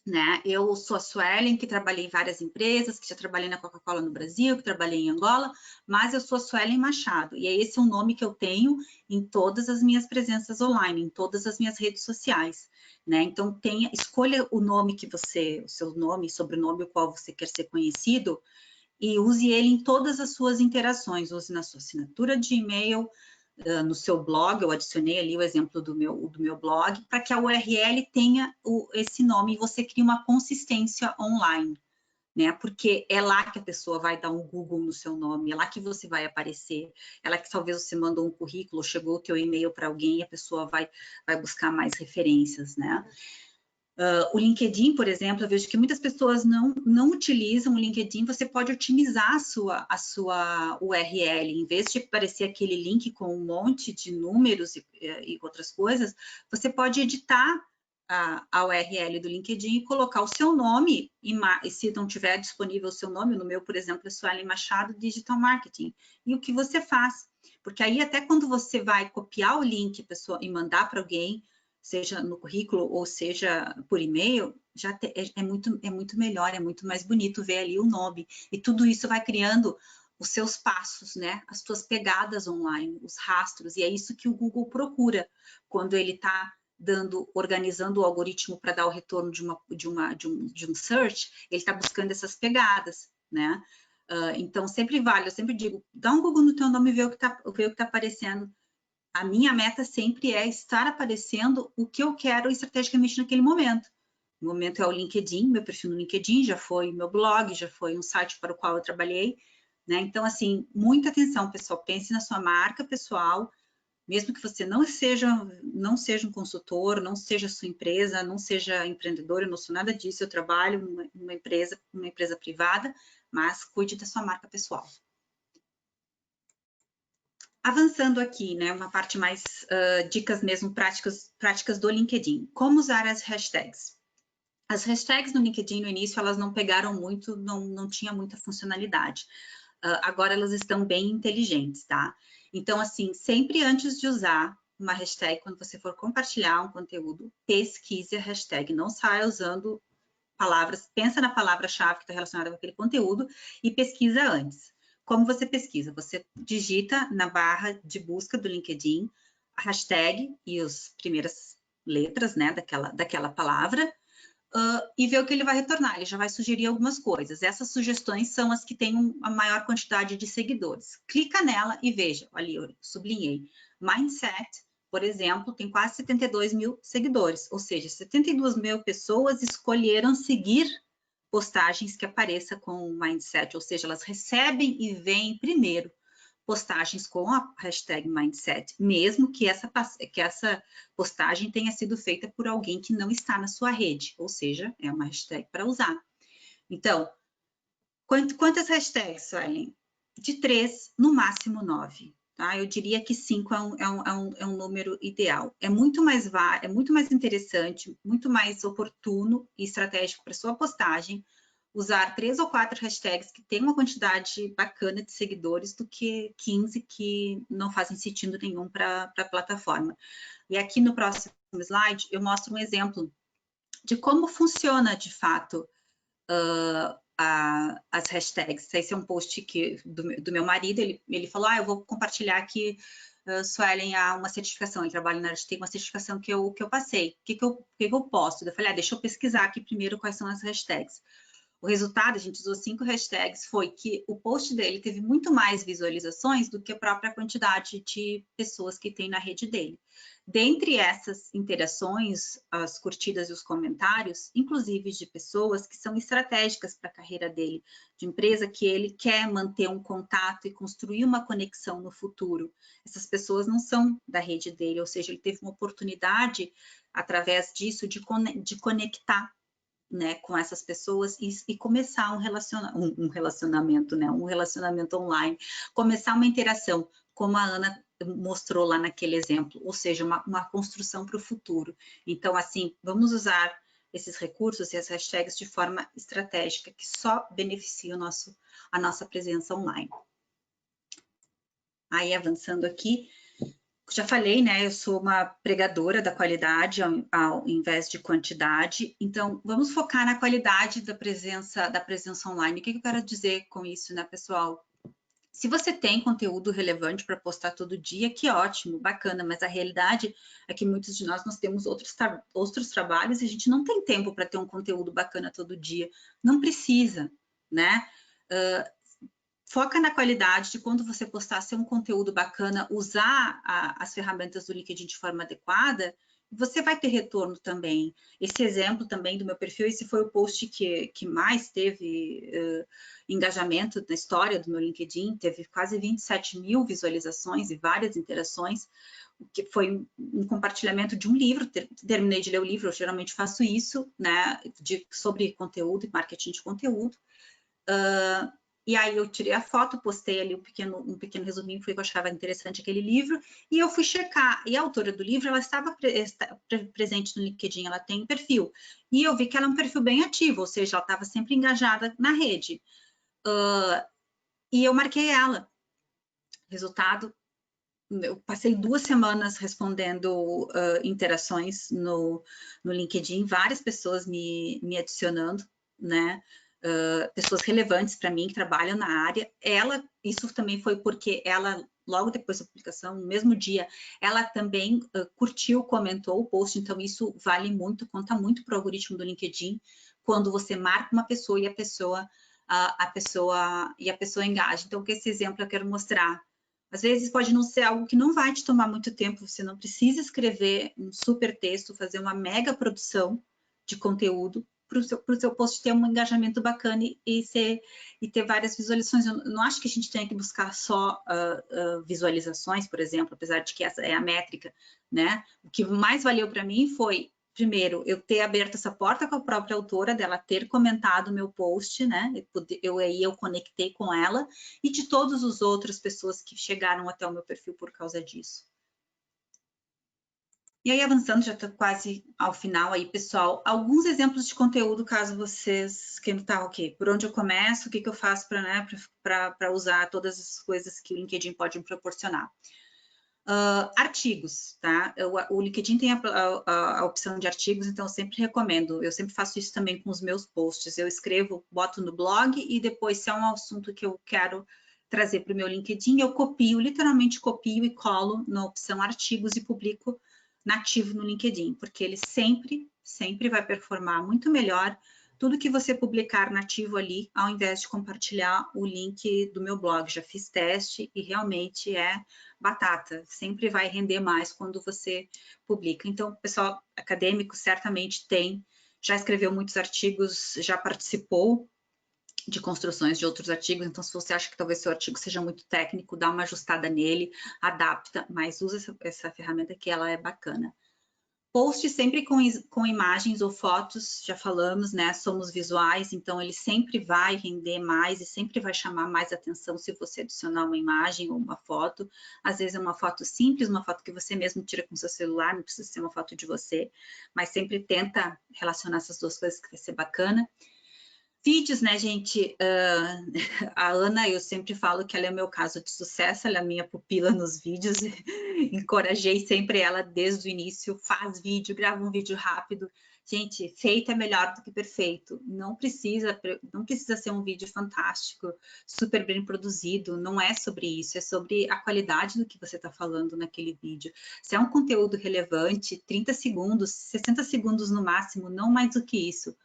C: né? Eu sou a Suelen, que trabalhei em várias empresas, que já trabalhei na Coca-Cola no Brasil, que trabalhei em Angola, mas eu sou a Suelen Machado, e esse é um nome que eu tenho em todas as minhas presenças online, em todas as minhas redes sociais, né? Então, escolha o nome o seu nome, sobrenome, o qual você quer ser conhecido, e use ele em todas as suas interações, use na sua assinatura de e-mail, no seu blog, eu adicionei ali o exemplo do meu blog, para que a URL tenha esse nome e você crie uma consistência online, né? Porque é lá que a pessoa vai dar um Google no seu nome, é lá que você vai aparecer, é lá que talvez você mandou um currículo, chegou o teu e-mail para alguém e a pessoa vai buscar mais referências, né? O LinkedIn, por exemplo, eu vejo que muitas pessoas não utilizam o LinkedIn. Você pode otimizar a sua URL. Em vez de aparecer aquele link com um monte de números e outras coisas, você pode editar a URL do LinkedIn e colocar o seu nome, e se não tiver disponível o seu nome, no meu, por exemplo, é Suelen Machado Digital Marketing, e o que você faz. Porque aí, até quando você vai copiar o link e mandar para alguém, seja no currículo ou seja por e-mail, é muito melhor, é muito mais bonito ver ali o nome. E tudo isso vai criando os seus passos, né? As suas pegadas online, os rastros. E é isso que o Google procura quando ele está organizando o algoritmo para dar o retorno de um search, ele está buscando essas pegadas, né? Então, sempre vale, eu sempre digo, dá um Google no teu nome e vê o que está aparecendo. A minha meta sempre é estar aparecendo o que eu quero estrategicamente naquele momento. O momento é o LinkedIn, meu perfil no LinkedIn, já foi meu blog, já foi um site para o qual eu trabalhei, né? Então, assim, muita atenção, pessoal. Pense na sua marca pessoal, mesmo que você não seja um consultor, não seja sua empresa, não seja empreendedor, eu não sou nada disso, eu trabalho numa empresa privada, mas cuide da sua marca pessoal. Avançando aqui, né, uma parte mais dicas mesmo práticas do LinkedIn. Como usar as hashtags? As hashtags no LinkedIn, no início, elas não pegaram muito, não tinha muita funcionalidade. Agora elas estão bem inteligentes, tá? Então, assim, sempre antes de usar uma hashtag, quando você for compartilhar um conteúdo, pesquise a hashtag. Não saia usando palavras, pensa na palavra-chave que está relacionada com aquele conteúdo e pesquisa antes. Como você pesquisa? Você digita na barra de busca do LinkedIn a hashtag e as primeiras letras, né, daquela palavra, e ver o que ele vai retornar. Ele já vai sugerir algumas coisas. Essas sugestões são as que têm a maior quantidade de seguidores. Clica nela e veja. Ali, eu sublinhei. Mindset, por exemplo, tem quase 72 mil seguidores. Ou seja, 72 mil pessoas escolheram seguir postagens que apareçam com o Mindset. Ou seja, elas recebem e veem primeiro postagens com a hashtag Mindset, mesmo que essa postagem tenha sido feita por alguém que não está na sua rede, ou seja, é uma hashtag para usar. Então, quantas hashtags, Suelen? De 3, no máximo 9. Tá? Eu diria que 5 é um número ideal. É muito mais interessante, muito mais oportuno e estratégico para sua postagem usar 3 ou 4 hashtags que têm uma quantidade bacana de seguidores do que 15 que não fazem sentido nenhum para a plataforma. E aqui no próximo slide eu mostro um exemplo de como funciona de fato as hashtags. Esse é um post do meu marido, ele falou, eu vou compartilhar aqui, Suelen, uma certificação, ele trabalha na área de TI, uma certificação que eu passei. O que eu posto? Eu falei, deixa eu pesquisar aqui primeiro quais são as hashtags. O resultado, a gente usou 5 hashtags, foi que o post dele teve muito mais visualizações do que a própria quantidade de pessoas que tem na rede dele. Dentre essas interações, as curtidas e os comentários, inclusive de pessoas que são estratégicas para a carreira dele, de empresa que ele quer manter um contato e construir uma conexão no futuro. Essas pessoas não são da rede dele, ou seja, ele teve uma oportunidade, através disso, de conectar, né, com essas pessoas e começar um relacionamento, né, um relacionamento online, começar uma interação, como a Ana mostrou lá naquele exemplo, ou seja, uma construção para o futuro. Então, assim, vamos usar esses recursos e as hashtags de forma estratégica, que só beneficia a nossa presença online. Aí, avançando aqui, já falei, né? Eu sou uma pregadora da qualidade ao invés de quantidade. Então, vamos focar na qualidade da presença online. O que eu quero dizer com isso, né, pessoal? Se você tem conteúdo relevante para postar todo dia, que ótimo, bacana, mas a realidade é que muitos de nós temos outros trabalhos e a gente não tem tempo para ter um conteúdo bacana todo dia. Não precisa, né? Foca na qualidade de quando você postar ser um conteúdo bacana, usar as ferramentas do LinkedIn de forma adequada, você vai ter retorno também. Esse exemplo também do meu perfil, esse foi o post que mais teve engajamento na história do meu LinkedIn, teve quase 27 mil visualizações e várias interações, que foi um compartilhamento de um livro, terminei de ler o livro, eu geralmente faço isso, né, sobre conteúdo e marketing de conteúdo. E aí eu tirei a foto, postei ali um pequeno resuminho, foi que eu achava interessante aquele livro, e eu fui checar, e a autora do livro, ela estava presente no LinkedIn, ela tem perfil, e eu vi que ela é um perfil bem ativo, ou seja, ela estava sempre engajada na rede, e eu marquei ela. Resultado, eu passei 2 semanas respondendo interações no LinkedIn, várias pessoas me adicionando, né? Pessoas relevantes para mim que trabalham na área. Isso também foi porque ela, logo depois da publicação, no mesmo dia, ela também curtiu, comentou o post, então isso vale muito, conta muito para o algoritmo do LinkedIn, quando você marca uma pessoa e a pessoa engaja. Então, com esse exemplo eu quero mostrar. Às vezes pode não ser algo que não vai te tomar muito tempo, você não precisa escrever um super texto, fazer uma mega produção de conteúdo para o seu post ter um engajamento bacana e ter várias visualizações. Eu não acho que a gente tenha que buscar só visualizações, por exemplo, apesar de que essa é a métrica, né? O que mais valeu para mim foi, primeiro, eu ter aberto essa porta com a própria autora, dela ter comentado o meu post, né? Eu conectei com ela, e de todas as outras pessoas que chegaram até o meu perfil por causa disso. E aí, avançando, já estou quase ao final aí, pessoal. Alguns exemplos de conteúdo, caso vocês queiram tá, ok, por onde eu começo, o que eu faço para, né, para usar todas as coisas que o LinkedIn pode me proporcionar. Artigos, tá? O LinkedIn tem a opção de artigos, então eu sempre recomendo. Eu sempre faço isso também com os meus posts. Eu escrevo, boto no blog e depois, se é um assunto que eu quero trazer para o meu LinkedIn, eu copio, literalmente copio e colo na opção artigos e publico nativo no LinkedIn, porque ele sempre vai performar muito melhor tudo que você publicar nativo ali, ao invés de compartilhar o link do meu blog. Já fiz teste e realmente é batata, sempre vai render mais quando você publica. Então, o pessoal acadêmico certamente já escreveu muitos artigos, já participou de construções de outros artigos, então se você acha que talvez seu artigo seja muito técnico, dá uma ajustada nele, adapta, mas usa essa ferramenta que ela é bacana. Post sempre com imagens ou fotos, já falamos, né? Somos visuais, então ele sempre vai render mais e sempre vai chamar mais atenção se você adicionar uma imagem ou uma foto. Às vezes é uma foto simples, uma foto que você mesmo tira com seu celular, não precisa ser uma foto de você, mas sempre tenta relacionar essas duas coisas que vai ser bacana. Vídeos, né, gente? A Ana, eu sempre falo que ela é o meu caso de sucesso, ela é a minha pupila nos vídeos. Encorajei sempre ela desde o início. Faz vídeo, grava um vídeo rápido. Gente, feito é melhor do que perfeito. Não precisa ser um vídeo fantástico, super bem produzido. Não é sobre isso, é sobre a qualidade do que você está falando naquele vídeo. Se é um conteúdo relevante, 30 segundos, 60 segundos no máximo, não mais do que isso.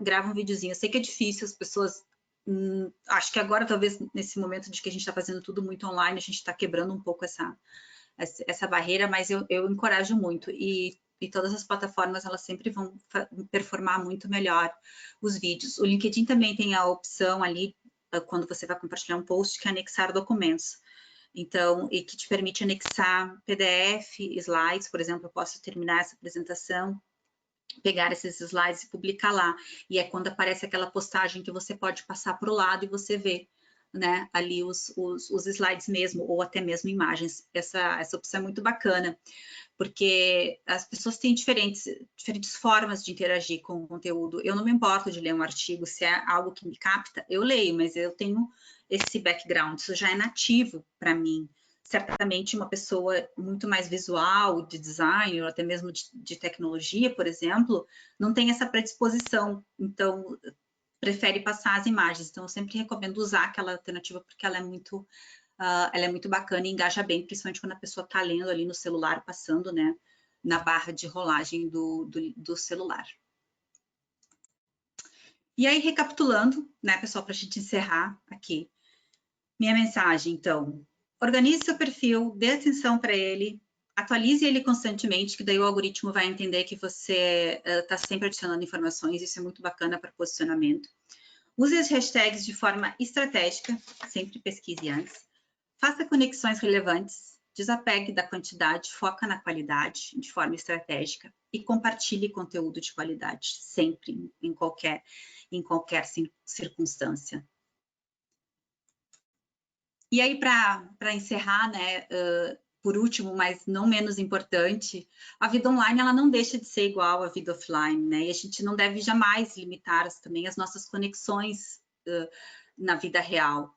C: Grava um videozinho. Eu sei que é difícil, as pessoas... acho que agora, talvez, nesse momento de que a gente está fazendo tudo muito online, a gente está quebrando um pouco essa barreira, mas eu encorajo muito. E todas as plataformas, elas sempre vão performar muito melhor os vídeos. O LinkedIn também tem a opção ali, quando você vai compartilhar um post, que é anexar documentos. Então, e que te permite anexar PDF, slides, por exemplo, eu posso terminar essa apresentação, pegar esses slides e publicar lá. E é quando aparece aquela postagem que você pode passar para o lado e você vê, né, ali os slides mesmo, ou até mesmo imagens. Essa opção é muito bacana, porque as pessoas têm diferentes formas de interagir com o conteúdo. Eu não me importo de ler um artigo, se é algo que me capta, eu leio, mas eu tenho esse background, isso já é nativo para mim. Certamente uma pessoa muito mais visual, de design, ou até mesmo de tecnologia, por exemplo, não tem essa predisposição, então prefere passar as imagens. Então, eu sempre recomendo usar aquela alternativa, porque ela é muito bacana e engaja bem, principalmente quando a pessoa está lendo ali no celular, passando, né, na barra de rolagem do celular. E aí, recapitulando, né, pessoal, para a gente encerrar aqui, minha mensagem, então, organize seu perfil, dê atenção para ele, atualize ele constantemente, que daí o algoritmo vai entender que você está sempre adicionando informações, isso é muito bacana para posicionamento. Use as hashtags de forma estratégica, sempre pesquise antes. Faça conexões relevantes, desapegue da quantidade, foca na qualidade de forma estratégica e compartilhe conteúdo de qualidade, sempre, em qualquer circunstância. E aí, para encerrar, né, por último, mas não menos importante, a vida online ela não deixa de ser igual à vida offline, né? E a gente não deve jamais limitar também as nossas conexões na vida real.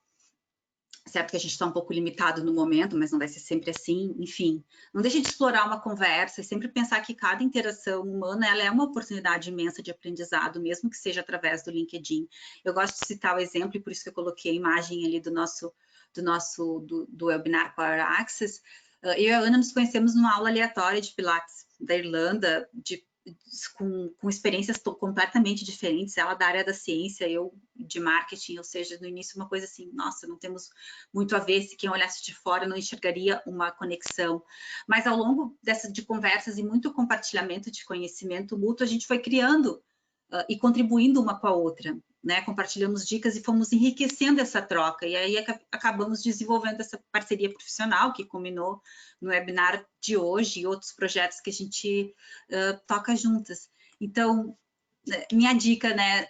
C: Certo que a gente está um pouco limitado no momento, mas não vai ser sempre assim, enfim. Não deixe de explorar uma conversa e sempre pensar que cada interação humana ela é uma oportunidade imensa de aprendizado, mesmo que seja através do LinkedIn. Eu gosto de citar o exemplo, e por isso que eu coloquei a imagem ali do webinar Power Access. Eu e a Ana nos conhecemos numa aula aleatória de Pilates da Irlanda, com experiências completamente diferentes, ela da área da ciência, eu de marketing, ou seja, no início uma coisa assim, nossa, não temos muito a ver, se quem olhasse de fora não enxergaria uma conexão, mas ao longo de conversas e muito compartilhamento de conhecimento mútuo, a gente foi criando e contribuindo uma com a outra, né? Compartilhamos dicas e fomos enriquecendo essa troca, e aí acabamos desenvolvendo essa parceria profissional que culminou no webinar de hoje e outros projetos que a gente toca juntas. Então, minha dica, né?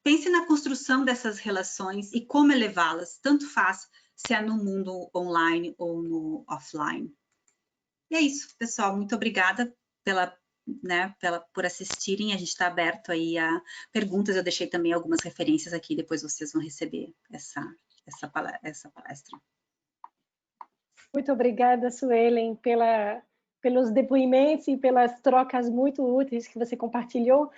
C: Pense na construção dessas relações e como elevá-las, tanto faz se é no mundo online ou no offline. E é isso, pessoal. Muito obrigada por assistirem. A gente está aberto aí a perguntas. Eu deixei também algumas referências aqui, depois vocês vão receber essa palestra.
A: Muito obrigada, Suelen, pelos depoimentos e pelas trocas muito úteis que você compartilhou.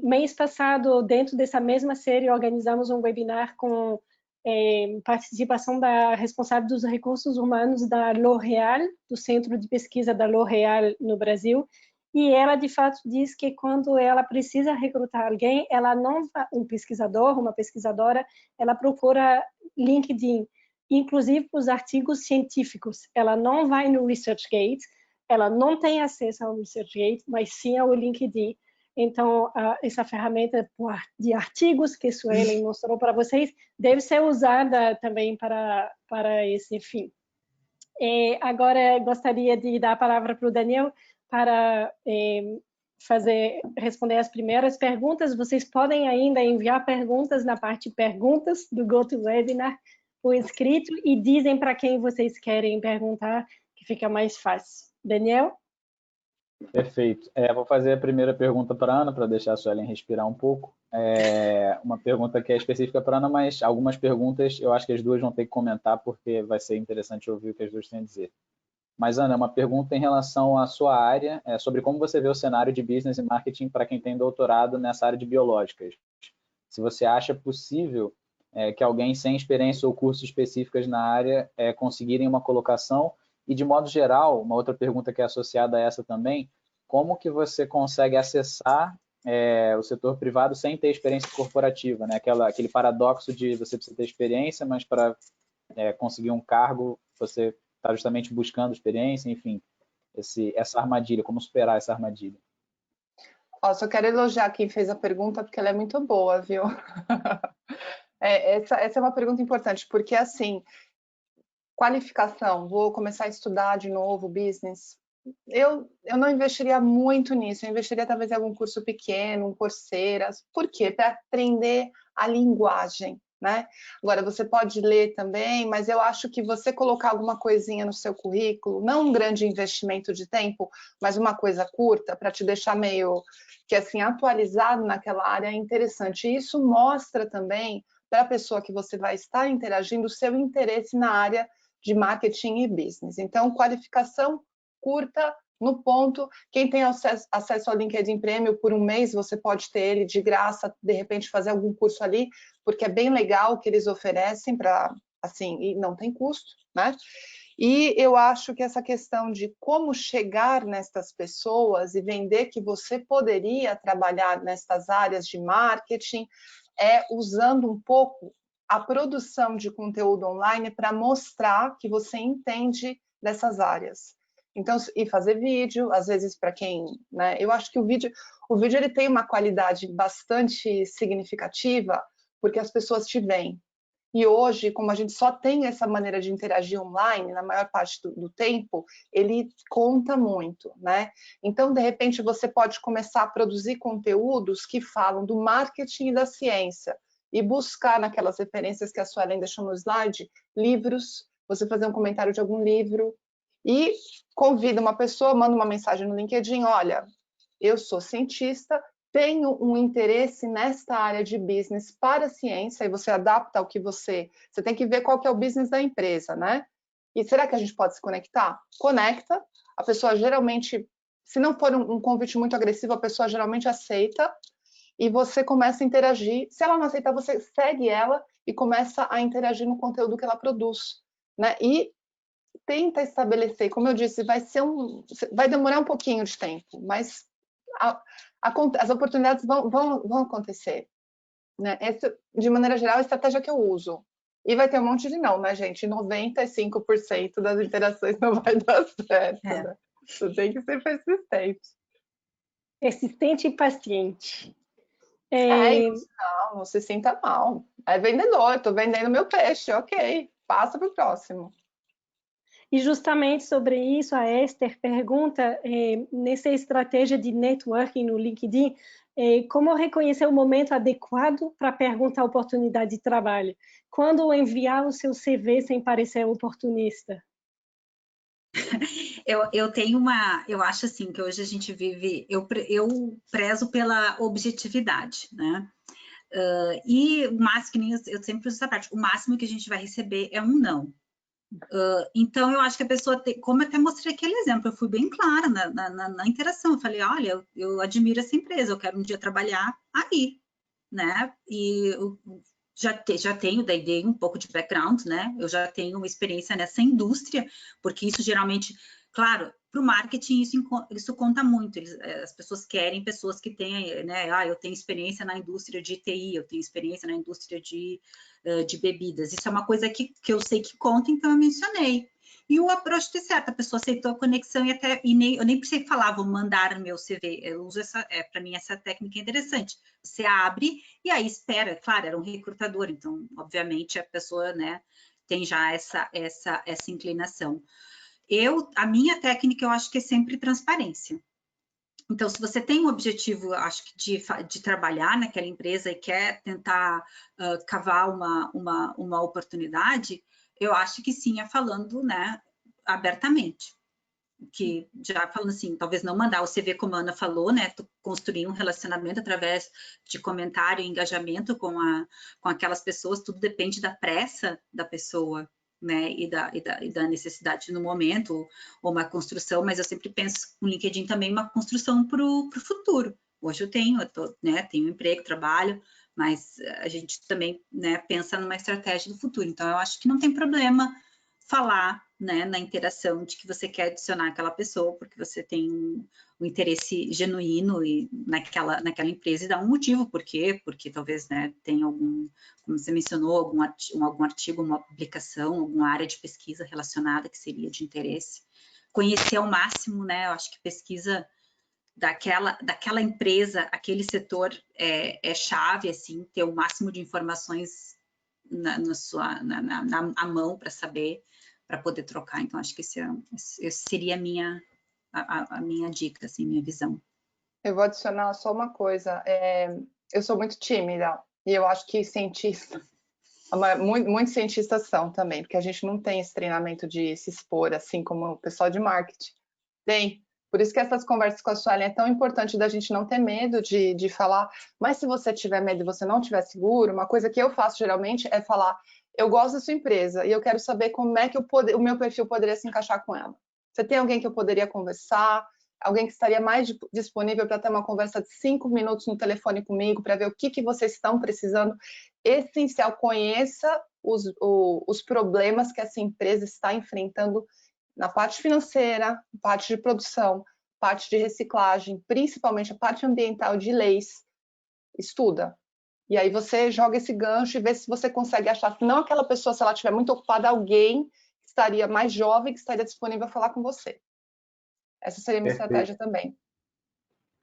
A: Mês passado, dentro dessa mesma série, organizamos um webinar com participação da responsável dos recursos humanos da L'Oréal, do Centro de Pesquisa da L'Oréal no Brasil, e ela, de fato, diz que quando ela precisa recrutar alguém, ela não um pesquisador, uma pesquisadora, ela procura LinkedIn, inclusive para os artigos científicos. Ela não vai no ResearchGate, ela não tem acesso ao ResearchGate, mas sim ao LinkedIn. Então, essa ferramenta de artigos que a Suelen mostrou para vocês deve ser usada também para esse fim. Agora, gostaria de dar a palavra para o Daniel para responder as primeiras perguntas. Vocês podem ainda enviar perguntas na parte perguntas do GoToWebinar por escrito e dizem para quem vocês querem perguntar, que fica mais fácil. Daniel?
D: Perfeito. Vou fazer a primeira pergunta para a Ana, para deixar a Suelen respirar um pouco. Uma pergunta que é específica para a Ana, mas algumas perguntas eu acho que as duas vão ter que comentar, porque vai ser interessante ouvir o que as duas têm a dizer. Mas, Ana, uma pergunta em relação à sua área, sobre como você vê o cenário de business e marketing para quem tem doutorado nessa área de biológicas. Se você acha possível que alguém sem experiência ou cursos específicos na área conseguirem uma colocação. E, de modo geral, uma outra pergunta que é associada a essa também, como que você consegue acessar o setor privado sem ter experiência corporativa, né? Aquele paradoxo de você precisa ter experiência, mas para conseguir um cargo, você está justamente buscando experiência, enfim, essa armadilha, como superar essa armadilha.
B: Só quero elogiar quem fez a pergunta, porque ela é muito boa, viu? Essa é uma pergunta importante, porque, assim, qualificação, vou começar a estudar de novo business, eu não investiria muito nisso, eu investiria talvez em algum curso pequeno, um Coursera. Por quê? Para aprender a linguagem, né? Agora, você pode ler também, mas eu acho que você colocar alguma coisinha no seu currículo, não um grande investimento de tempo, mas uma coisa curta, para te deixar meio que assim, atualizado naquela área é interessante. E isso mostra também para a pessoa que você vai estar interagindo o seu interesse na área de marketing e business. Então, qualificação curta, no ponto. Quem tem acesso ao LinkedIn Premium por um mês, você pode ter ele de graça, de repente fazer algum curso ali, porque é bem legal o que eles oferecem para, assim, e não tem custo, né? E eu acho que essa questão de como chegar nestas pessoas e vender que você poderia trabalhar nestas áreas de marketing usando um pouco a produção de conteúdo online para mostrar que você entende dessas áreas. Então, e fazer vídeo, às vezes para quem, né? Eu acho que o vídeo ele tem uma qualidade bastante significativa, porque as pessoas te veem. E hoje, como a gente só tem essa maneira de interagir online, na maior parte do tempo, ele conta muito, né? Então, de repente, você pode começar a produzir conteúdos que falam do marketing e da ciência, e buscar naquelas referências que a Suelen deixou no slide, livros, você fazer um comentário de algum livro, e convida uma pessoa, manda uma mensagem no LinkedIn, olha, eu sou cientista, tenho um interesse nesta área de business para a ciência, e você adapta ao que você tem que ver qual que é o business da empresa, né? E será que a gente pode se conectar? Conecta, a pessoa geralmente, se não for um convite muito agressivo, a pessoa geralmente aceita, e você começa a interagir. Se ela não aceitar, você segue ela e começa a interagir no conteúdo que ela produz, né? E tenta estabelecer, como eu disse, vai demorar um pouquinho de tempo, mas as oportunidades vão acontecer, né? Essa, de maneira geral, é a estratégia que eu uso. E vai ter um monte de não, né, gente? 95% das interações não vai dar certo, né? Você tem que ser persistente.
A: Persistente e paciente.
B: Não se sinta mal. É vendedor, eu estou vendendo meu peixe, ok. Passa para o próximo.
A: E justamente sobre isso, a Esther pergunta, nessa estratégia de networking no LinkedIn, como reconhecer o momento adequado para perguntar a oportunidade de trabalho? Quando enviar o seu CV sem parecer oportunista?
C: Eu tenho eu acho assim, que hoje a gente vive, eu prezo pela objetividade, né? E o máximo, eu sempre uso essa parte, o máximo que a gente vai receber é um não. Então, eu acho que a pessoa tem, como eu até mostrei aquele exemplo, eu fui bem clara na interação, eu falei, olha, eu admiro essa empresa, eu quero um dia trabalhar aí, né? E eu já tenho, daí dei um pouco de background, né? Eu já tenho uma experiência nessa indústria, porque isso geralmente, claro, para o marketing isso conta muito, as pessoas querem pessoas que tenham, né? Eu tenho experiência na indústria de TI, eu tenho experiência na indústria de bebidas, isso é uma coisa que eu sei que conta, então eu mencionei. E o approach de certo, a pessoa aceitou a conexão eu nem precisei falar, vou mandar o meu CV, eu uso para mim essa técnica é interessante. Você abre e aí espera, claro, era um recrutador, então obviamente a pessoa, né, tem já essa inclinação. A minha técnica eu acho que é sempre transparência. Então, se você tem um objetivo, acho que de trabalhar naquela empresa e quer tentar cavar uma oportunidade, eu acho que sim, é falando, né, abertamente. Que já falando assim, talvez não mandar o CV como a Ana falou, né, construir um relacionamento através de comentário e engajamento com aquelas pessoas, tudo depende da pressa da pessoa, né, e da necessidade no momento, ou uma construção, mas eu sempre penso no LinkedIn também uma construção para o futuro. Hoje eu tenho um emprego, trabalho, mas a gente também, né, pensa numa estratégia do futuro, então eu acho que não tem problema falar, né, na interação de que você quer adicionar aquela pessoa, porque você tem um interesse genuíno naquela empresa e dá um motivo, por quê? Porque talvez, né, tenha como você mencionou, algum artigo, uma publicação, alguma área de pesquisa relacionada que seria de interesse. Conhecer ao máximo, né, eu acho que pesquisa daquela empresa, aquele setor é chave, assim, ter o máximo de informações na mão para saber, para poder trocar. Então, acho que esse seria a minha dica, assim, minha visão.
B: Eu vou adicionar só uma coisa. Eu sou muito tímida e eu acho que muitos cientistas são também, porque a gente não tem esse treinamento de se expor, assim como o pessoal de marketing tem. Por isso que essas conversas com a Suelen é tão importante da gente não ter medo de falar. Mas se você tiver medo e você não estiver seguro, uma coisa que eu faço geralmente é falar: eu gosto da sua empresa e eu quero saber como é que o meu perfil poderia se encaixar com ela. Você tem alguém que eu poderia conversar? Alguém que estaria mais disponível para ter uma conversa de 5 minutos no telefone comigo, para ver o que vocês estão precisando? Essencial, conheça os problemas que essa empresa está enfrentando na parte financeira, parte de produção, parte de reciclagem, principalmente a parte ambiental de leis. Estuda. E aí você joga esse gancho e vê se você consegue achar, não aquela pessoa, se ela estiver muito ocupada, alguém que estaria mais jovem, que estaria disponível a falar com você. Essa seria a minha estratégia também.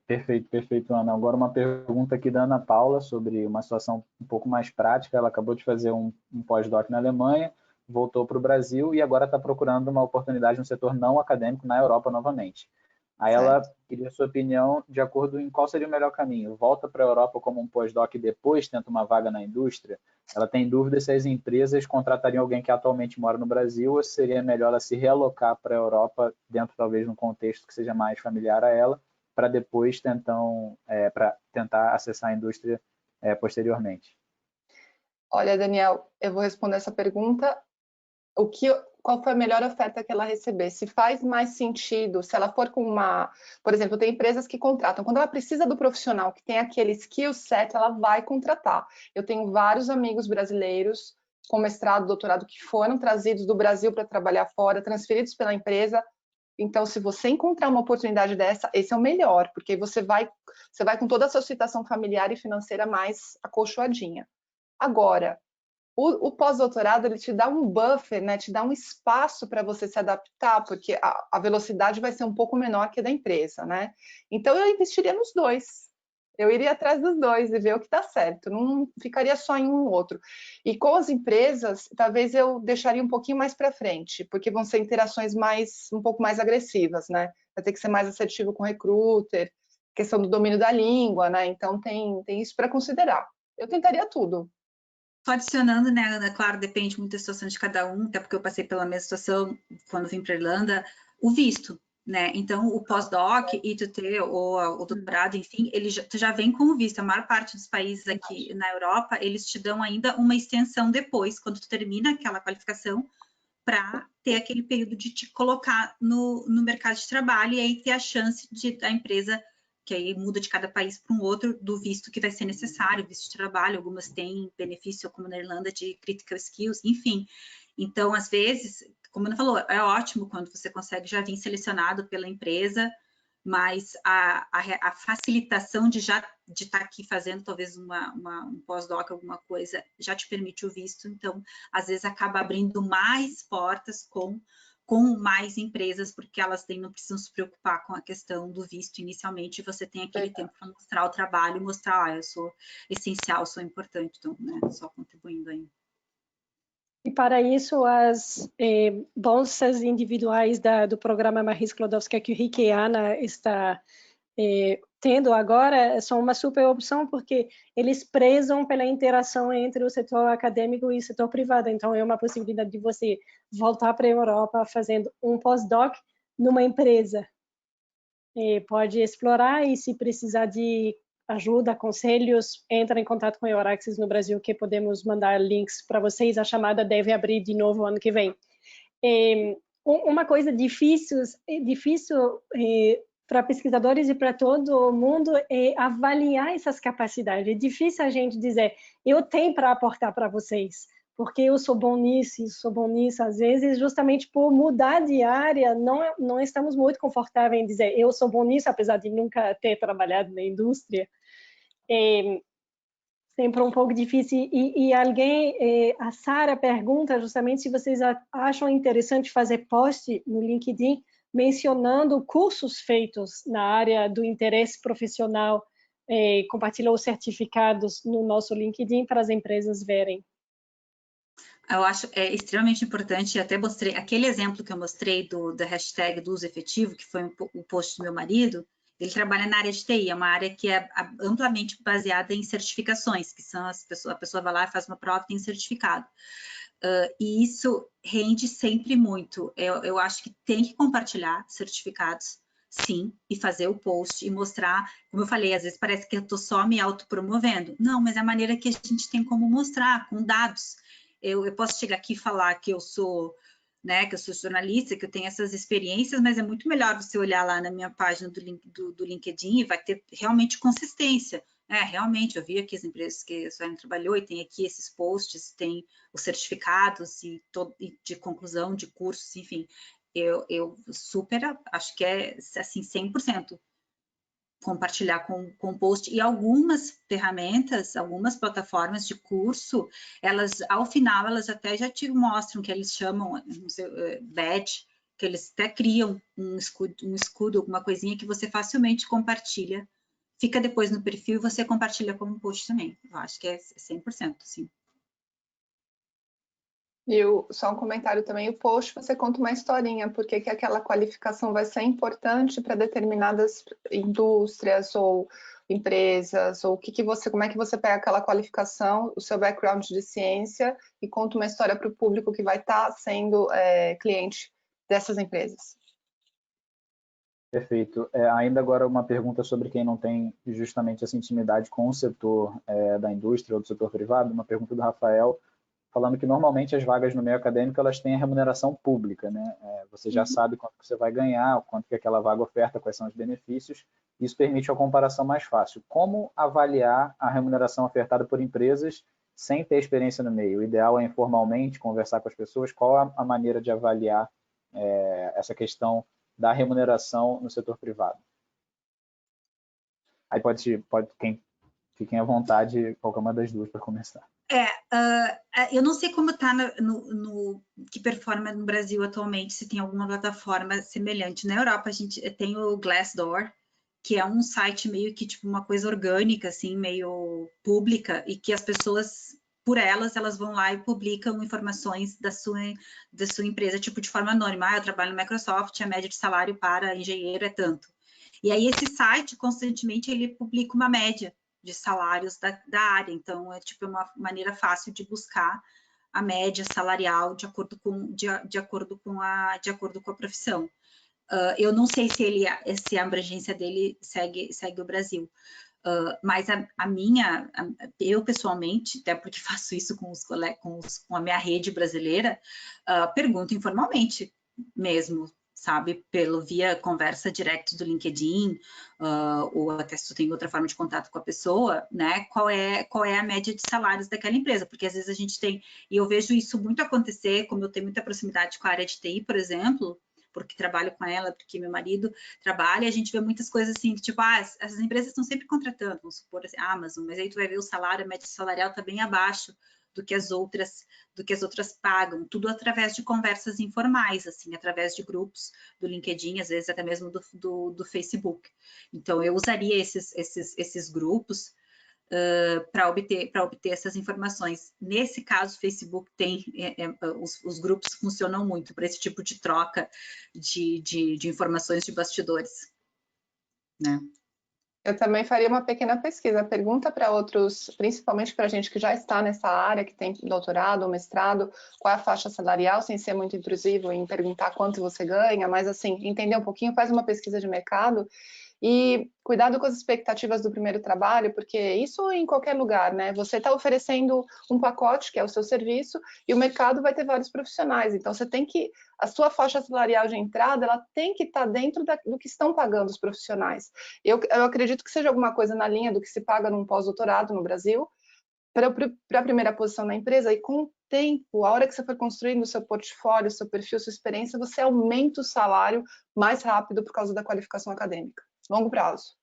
D: Perfeito, Ana. Agora uma pergunta aqui da Ana Paula sobre uma situação um pouco mais prática. Ela acabou de fazer um pós-doc na Alemanha, voltou para o Brasil e agora está procurando uma oportunidade no setor não acadêmico na Europa novamente. Aí ela queria a sua opinião de acordo em qual seria o melhor caminho. Volta para a Europa como um pós-doc e depois tenta uma vaga na indústria? Ela tem dúvida se as empresas contratariam alguém que atualmente mora no Brasil ou se seria melhor ela se realocar para a Europa dentro talvez de um contexto que seja mais familiar a ela, para depois tentar acessar a indústria posteriormente.
B: Olha, Daniel, eu vou responder essa pergunta. Qual foi a melhor oferta que ela receber? Se faz mais sentido, se ela for com por exemplo, tem empresas que contratam, quando ela precisa do profissional que tem aquele skill set, ela vai contratar. Eu tenho vários amigos brasileiros com mestrado, doutorado, que foram trazidos do Brasil para trabalhar fora, transferidos pela empresa. Então, se você encontrar uma oportunidade dessa, esse é o melhor, porque você vai com toda a sua situação familiar e financeira mais acolchoadinha. Agora, o pós-doutorado, ele te dá um buffer, né? Te dá um espaço para você se adaptar, porque a velocidade vai ser um pouco menor que a da empresa, né? Então, eu investiria nos dois. Eu iria atrás dos dois e ver o que dá certo. Não ficaria só em um ou outro. E com as empresas, talvez eu deixaria um pouquinho mais para frente, porque vão ser interações um pouco mais agressivas, né? Vai ter que ser mais assertivo com o recruiter, questão do domínio da língua, né? Então, tem isso para considerar. Eu tentaria tudo.
C: Só adicionando, né, Ana, claro, depende muito da situação de cada um, até porque eu passei pela mesma situação quando vim para a Irlanda. o visto, né? Então, o pós-doc, ITT ou o doutorado, enfim, tu já vem com o visto. A maior parte dos países aqui na Europa, eles te dão ainda uma extensão depois, quando tu termina aquela qualificação, para ter aquele período de te colocar no mercado de trabalho e aí ter a chance da empresa, que aí muda de cada país para um outro, do visto que vai ser necessário, visto de trabalho. Algumas têm benefício, como na Irlanda, de critical skills, enfim. Então, às vezes, como a Ana falou, é ótimo quando você consegue já vir selecionado pela empresa, mas a facilitação de já estar aqui fazendo talvez um pós-doc, alguma coisa, já te permite o visto. Então, às vezes, acaba abrindo mais portas com mais empresas, porque elas não precisam se preocupar com a questão do visto inicialmente, você tem aquele tempo para mostrar o trabalho, mostrar, eu sou essencial, sou importante, então, né, só contribuindo aí.
A: E para isso, as bolsas individuais do programa Marie Sklodowska-Curie, que a Ana está tendo agora, são uma super opção, porque eles prezam pela interação entre o setor acadêmico e o setor privado. Então, é uma possibilidade de você voltar para a Europa fazendo um pós-doc numa empresa. Pode explorar, e se precisar de ajuda, conselhos, entra em contato com a Euraxis no Brasil, que podemos mandar links para vocês. A chamada deve abrir de novo ano que vem. Uma coisa difícil para pesquisadores e para todo mundo é avaliar essas capacidades. É difícil a gente dizer, eu tenho para aportar para vocês, porque eu sou bom nisso, sou bom nisso. Às vezes, justamente por mudar de área, não estamos muito confortáveis em dizer, eu sou bom nisso, apesar de nunca ter trabalhado na indústria. Sempre um pouco difícil. E a Sara pergunta justamente se vocês acham interessante fazer post no LinkedIn mencionando cursos feitos na área do interesse profissional, compartilhou os certificados no nosso LinkedIn para as empresas verem.
C: Eu acho extremamente importante, até mostrei, aquele exemplo que eu mostrei da hashtag do uso efetivo, que foi o post do meu marido, ele trabalha na área de TI, é uma área que é amplamente baseada em certificações, que são a pessoa vai lá e faz uma prova e tem certificado. E isso rende sempre muito. Eu acho que tem que compartilhar certificados, sim, e fazer o post e mostrar, como eu falei, às vezes parece que eu estou só me autopromovendo. Não, mas é a maneira que a gente tem como mostrar, com dados. Eu posso chegar aqui e falar que eu sou, né, que eu sou jornalista, que eu tenho essas experiências, mas é muito melhor você olhar lá na minha página do LinkedIn e vai ter realmente consistência. Realmente, eu vi aqui as empresas que a Suelen trabalhou e tem aqui esses posts, tem os certificados e de conclusão de cursos, enfim. Eu super acho que é assim 100% compartilhar com o post. E algumas ferramentas, algumas plataformas de curso, elas ao final elas até já te mostram que eles chamam, não sei, badge, que eles até criam um escudo, alguma coisinha que você facilmente compartilha. Fica depois no perfil e você compartilha como post também. Eu acho que é 100%, sim.
B: E só um comentário também, o post você conta uma historinha, porque que aquela qualificação vai ser importante para determinadas indústrias ou empresas, ou como é que você pega aquela qualificação, o seu background de ciência e conta uma história para o público que vai estar sendo cliente dessas empresas.
D: Perfeito. Ainda agora uma pergunta sobre quem não tem justamente essa intimidade com o setor da indústria ou do setor privado, uma pergunta do Rafael, falando que normalmente as vagas no meio acadêmico elas têm a remuneração pública, né? Você já sabe quanto que você vai ganhar, quanto que aquela vaga oferta, quais são os benefícios, isso permite uma comparação mais fácil. Como avaliar a remuneração ofertada por empresas sem ter experiência no meio? O ideal é informalmente conversar com as pessoas, qual a maneira de avaliar essa questão da remuneração no setor privado? Aí fiquem à vontade, qualquer uma das duas para começar.
C: Eu não sei como está que performa no Brasil atualmente, se tem alguma plataforma semelhante. Na Europa, a gente tem o Glassdoor, que é um site meio que tipo uma coisa orgânica, assim, meio pública, e que as pessoas, por elas vão lá e publicam informações da sua empresa, tipo de forma anônima. Eu trabalho no Microsoft, a média de salário para engenheiro é tanto. E aí esse site, constantemente, ele publica uma média de salários da área, então é tipo uma maneira fácil de buscar a média salarial de acordo com a profissão. eu não sei se a abrangência dele segue o Brasil. Mas eu pessoalmente, até porque faço isso com a minha rede brasileira, pergunto informalmente mesmo, sabe, via conversa direct do LinkedIn, ou até se tu tem outra forma de contato com a pessoa, né, qual é a média de salários daquela empresa, porque às vezes a gente tem, e eu vejo isso muito acontecer, como eu tenho muita proximidade com a área de TI, por exemplo, porque trabalho com ela, porque meu marido trabalha, e a gente vê muitas coisas assim, tipo, essas empresas estão sempre contratando, vamos supor assim, Amazon, mas aí tu vai ver o salário, a média salarial está bem abaixo do que as outras pagam, tudo através de conversas informais, assim, através de grupos do LinkedIn, às vezes até mesmo do Facebook. Então, eu usaria esses grupos para obter essas informações. Nesse caso, o Facebook tem, os grupos funcionam muito para esse tipo de troca de informações de bastidores, né?
B: Eu também faria uma pequena pesquisa, pergunta para outros, principalmente para gente que já está nessa área, que tem doutorado ou mestrado, qual é a faixa salarial, sem ser muito intrusivo em perguntar quanto você ganha, mas assim, entender um pouquinho, faz uma pesquisa de mercado e cuidado com as expectativas do primeiro trabalho, porque isso em qualquer lugar, né? Você está oferecendo um pacote, que é o seu serviço, e o mercado vai ter vários profissionais, então você tem que, a sua faixa salarial de entrada, ela tem que estar dentro do que estão pagando os profissionais. Eu acredito que seja alguma coisa na linha do que se paga num pós-doutorado no Brasil, para a primeira posição na empresa, e com o tempo, a hora que você for construindo o seu portfólio, o seu perfil, sua experiência, você aumenta o salário mais rápido por causa da qualificação acadêmica. Longo prazo.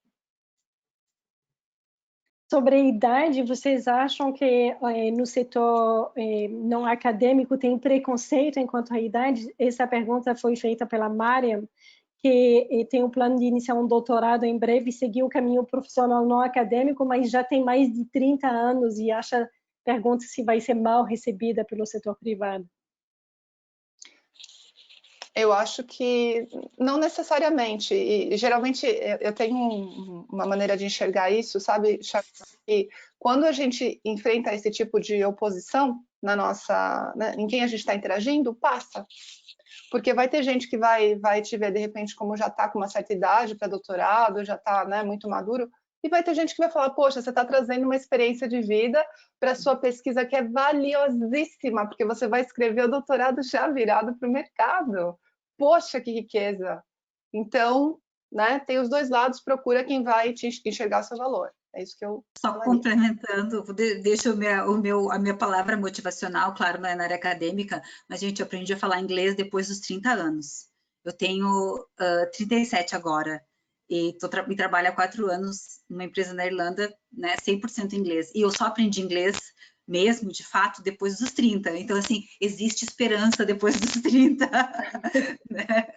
A: Sobre a idade, vocês acham que no setor não acadêmico tem preconceito enquanto à idade? Essa pergunta foi feita pela Mariam, que tem um plano de iniciar um doutorado em breve e seguir o caminho profissional não acadêmico, mas já tem mais de 30 anos e pergunta se vai ser mal recebida pelo setor privado.
B: Eu acho que não necessariamente, e geralmente eu tenho uma maneira de enxergar isso, sabe, que quando a gente enfrenta esse tipo de oposição na nossa, né, em quem a gente está interagindo, passa. Porque vai ter gente que vai te ver, de repente, como já está com uma certa idade para doutorado, já está, né, muito maduro, e vai ter gente que vai falar, poxa, você está trazendo uma experiência de vida para a sua pesquisa que é valiosíssima, porque você vai escrever o doutorado já virado para o mercado. Poxa, que riqueza! Então, né, tem os dois lados, procura quem vai te enxergar o seu valor. É isso que eu
C: Só
B: falaria.
C: Complementando, deixo a minha palavra motivacional, claro, não é na área acadêmica, mas, gente, eu aprendi a falar inglês depois dos 30 anos. Eu tenho 37 agora, e trabalho há 4 anos numa empresa na Irlanda, né, 100% inglês. E eu só aprendi inglês mesmo, de fato, depois dos 30. Então, assim, existe esperança depois dos 30. Né?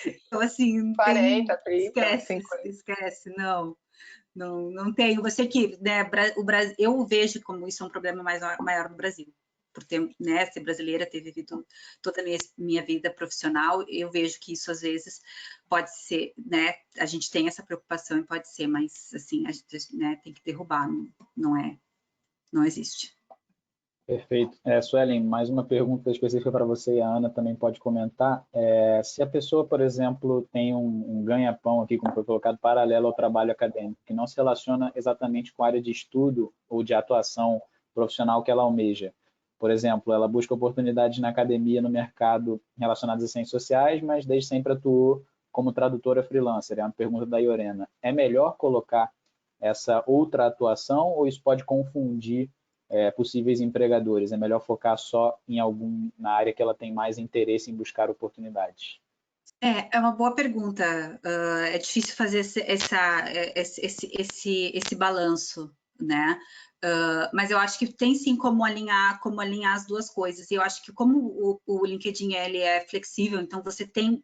C: Então, assim,
B: 40, 30, 50.
C: esquece, não. Não tenho. Você que, né, o Brasil, eu vejo como isso é um problema maior no Brasil, por ter, né, ser brasileira, ter vivido toda a minha vida profissional, eu vejo que isso às vezes pode ser, né, a gente tem essa preocupação e pode ser, mas assim, a gente, né, tem que derrubar, não existe.
D: Perfeito. Suelen, mais uma pergunta específica para você e a Ana também pode comentar. Se a pessoa, por exemplo, tem um ganha-pão aqui, como foi colocado, paralelo ao trabalho acadêmico, que não se relaciona exatamente com a área de estudo ou de atuação profissional que ela almeja. Por exemplo, ela busca oportunidades na academia, no mercado relacionadas a ciências sociais, mas desde sempre atuou como tradutora freelancer. É uma pergunta da Iorena. É melhor colocar essa outra atuação ou isso pode confundir possíveis empregadores? É melhor focar só na área que ela tem mais interesse em buscar oportunidades?
C: É uma boa pergunta. É difícil fazer esse balanço, né? Mas eu acho que tem sim como alinhar as duas coisas. E eu acho que como o LinkedIn ele é flexível, então você tem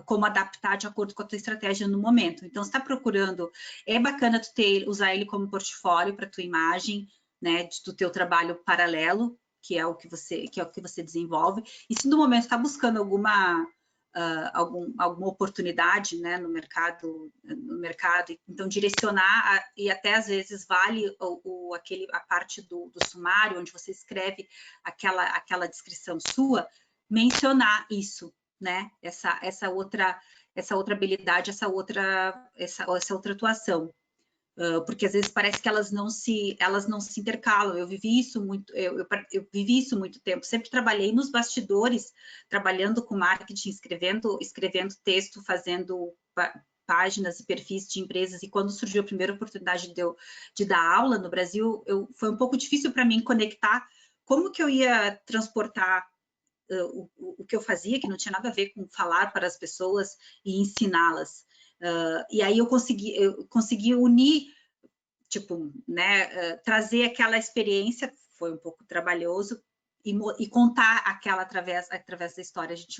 C: como adaptar de acordo com a tua estratégia no momento. Então, você está procurando, é bacana tu usar ele como portfólio para tua imagem, né, do teu trabalho paralelo, que é o que você desenvolve. E se no momento está buscando alguma oportunidade, né, no mercado, então direcionar e até às vezes vale a parte do sumário onde você escreve aquela descrição sua, mencionar isso, né, essa outra habilidade, essa outra atuação. Porque às vezes parece que elas não se intercalam. Eu vivi isso muito, eu vivi isso muito tempo. Sempre trabalhei nos bastidores, trabalhando com marketing, escrevendo texto, fazendo páginas e perfis de empresas. E quando surgiu a primeira oportunidade de dar aula no Brasil, foi um pouco difícil para mim conectar como que eu ia transportar o que eu fazia, que não tinha nada a ver com falar para as pessoas e ensiná-las. E aí eu consegui unir, tipo, né, trazer aquela experiência, foi um pouco trabalhoso, e contar aquela através da história. A gente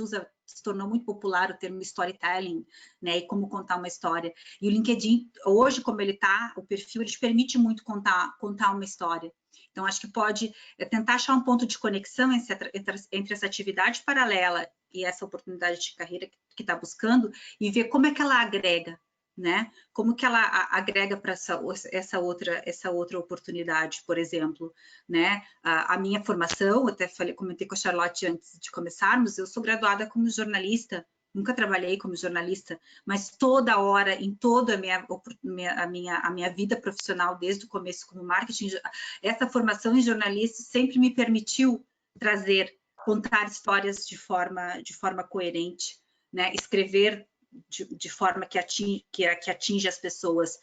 C: se tornou muito popular o termo storytelling, né, e como contar uma história. E o LinkedIn, hoje, como ele está, o perfil, ele te permite muito contar uma história. Então, acho que pode tentar achar um ponto de conexão entre essa atividade paralela e essa oportunidade de carreira que está buscando, e ver como é que ela agrega, né? Como que ela agrega para essa outra oportunidade, por exemplo, né? A minha formação, até comentei com a Charlotte antes de começarmos, eu sou graduada como jornalista, nunca trabalhei como jornalista, mas toda hora, em toda a minha vida profissional, desde o começo como marketing, essa formação em jornalismo sempre me permitiu contar histórias de forma coerente, né? Escrever de forma que atinge as pessoas.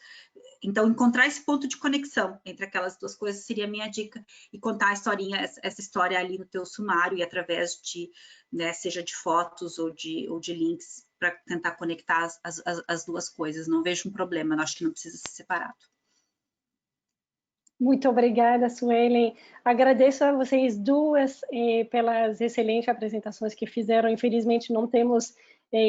C: Então, encontrar esse ponto de conexão entre aquelas duas coisas seria a minha dica, e contar essa história ali no teu sumário, e através de, né, seja de fotos ou de links, para tentar conectar as duas coisas. Não vejo um problema, acho que não precisa ser separado.
A: Muito obrigada, Suelen. Agradeço a vocês duas pelas excelentes apresentações que fizeram. Infelizmente, não temos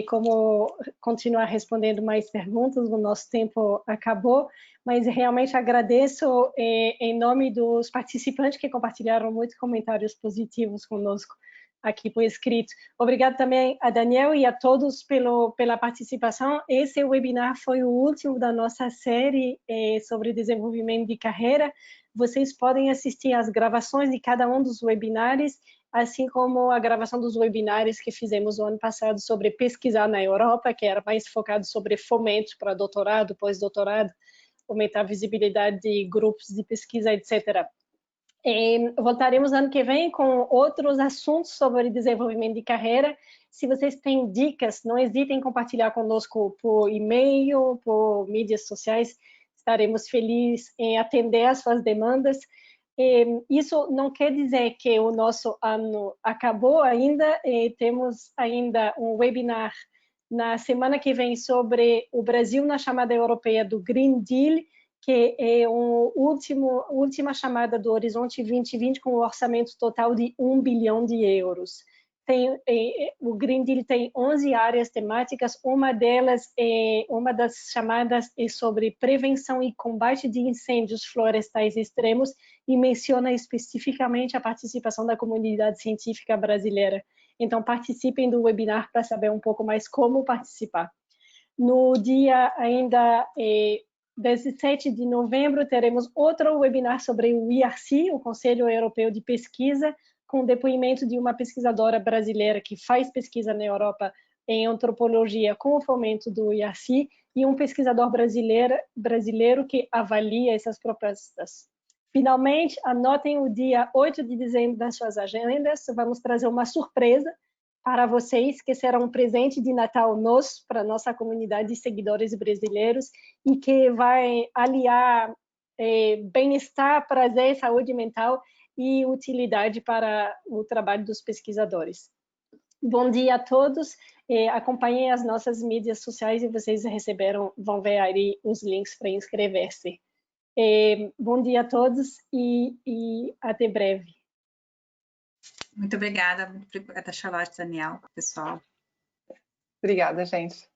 A: como continuar respondendo mais perguntas, o nosso tempo acabou, mas realmente agradeço em nome dos participantes que compartilharam muitos comentários positivos conosco aqui por escrito. Obrigado também a Daniel e a todos pela participação. Esse webinar foi o último da nossa série sobre desenvolvimento de carreira. Vocês podem assistir às gravações de cada um dos webinários, assim como a gravação dos webinários que fizemos no ano passado sobre pesquisar na Europa, que era mais focado sobre fomento para doutorado, pós-doutorado, aumentar a visibilidade de grupos de pesquisa, etc. Voltaremos ano que vem com outros assuntos sobre desenvolvimento de carreira. Se vocês têm dicas, não hesitem em compartilhar conosco por e-mail, por mídias sociais. Estaremos felizes em atender às suas demandas. Isso não quer dizer que o nosso ano acabou ainda. Temos ainda um webinar na semana que vem sobre o Brasil na chamada europeia do Green Deal, que é a última chamada do Horizonte 2020 com um orçamento total de 1 bilhão de euros. O Green Deal tem 11 áreas temáticas, uma das chamadas é sobre prevenção e combate de incêndios florestais extremos, e menciona especificamente a participação da comunidade científica brasileira. Então, participem do webinar para saber um pouco mais como participar. No dia ainda 17 de novembro, teremos outro webinar sobre o IRC, o Conselho Europeu de Pesquisa, com depoimento de uma pesquisadora brasileira que faz pesquisa na Europa em antropologia com o fomento do IRC, e um pesquisador brasileiro que avalia essas propostas. Finalmente, anotem o dia 8 de dezembro nas suas agendas. Vamos trazer uma surpresa para vocês, que será um presente de Natal nosso, para a nossa comunidade de seguidores brasileiros, e que vai aliar bem-estar, prazer, saúde mental e utilidade para o trabalho dos pesquisadores. Bom dia a todos. Acompanhem as nossas mídias sociais e vocês vão ver aí os links para inscrever-se. Bom dia a todos e até breve.
C: Muito obrigada, Charlotte, Daniel, pessoal.
B: Obrigada, gente.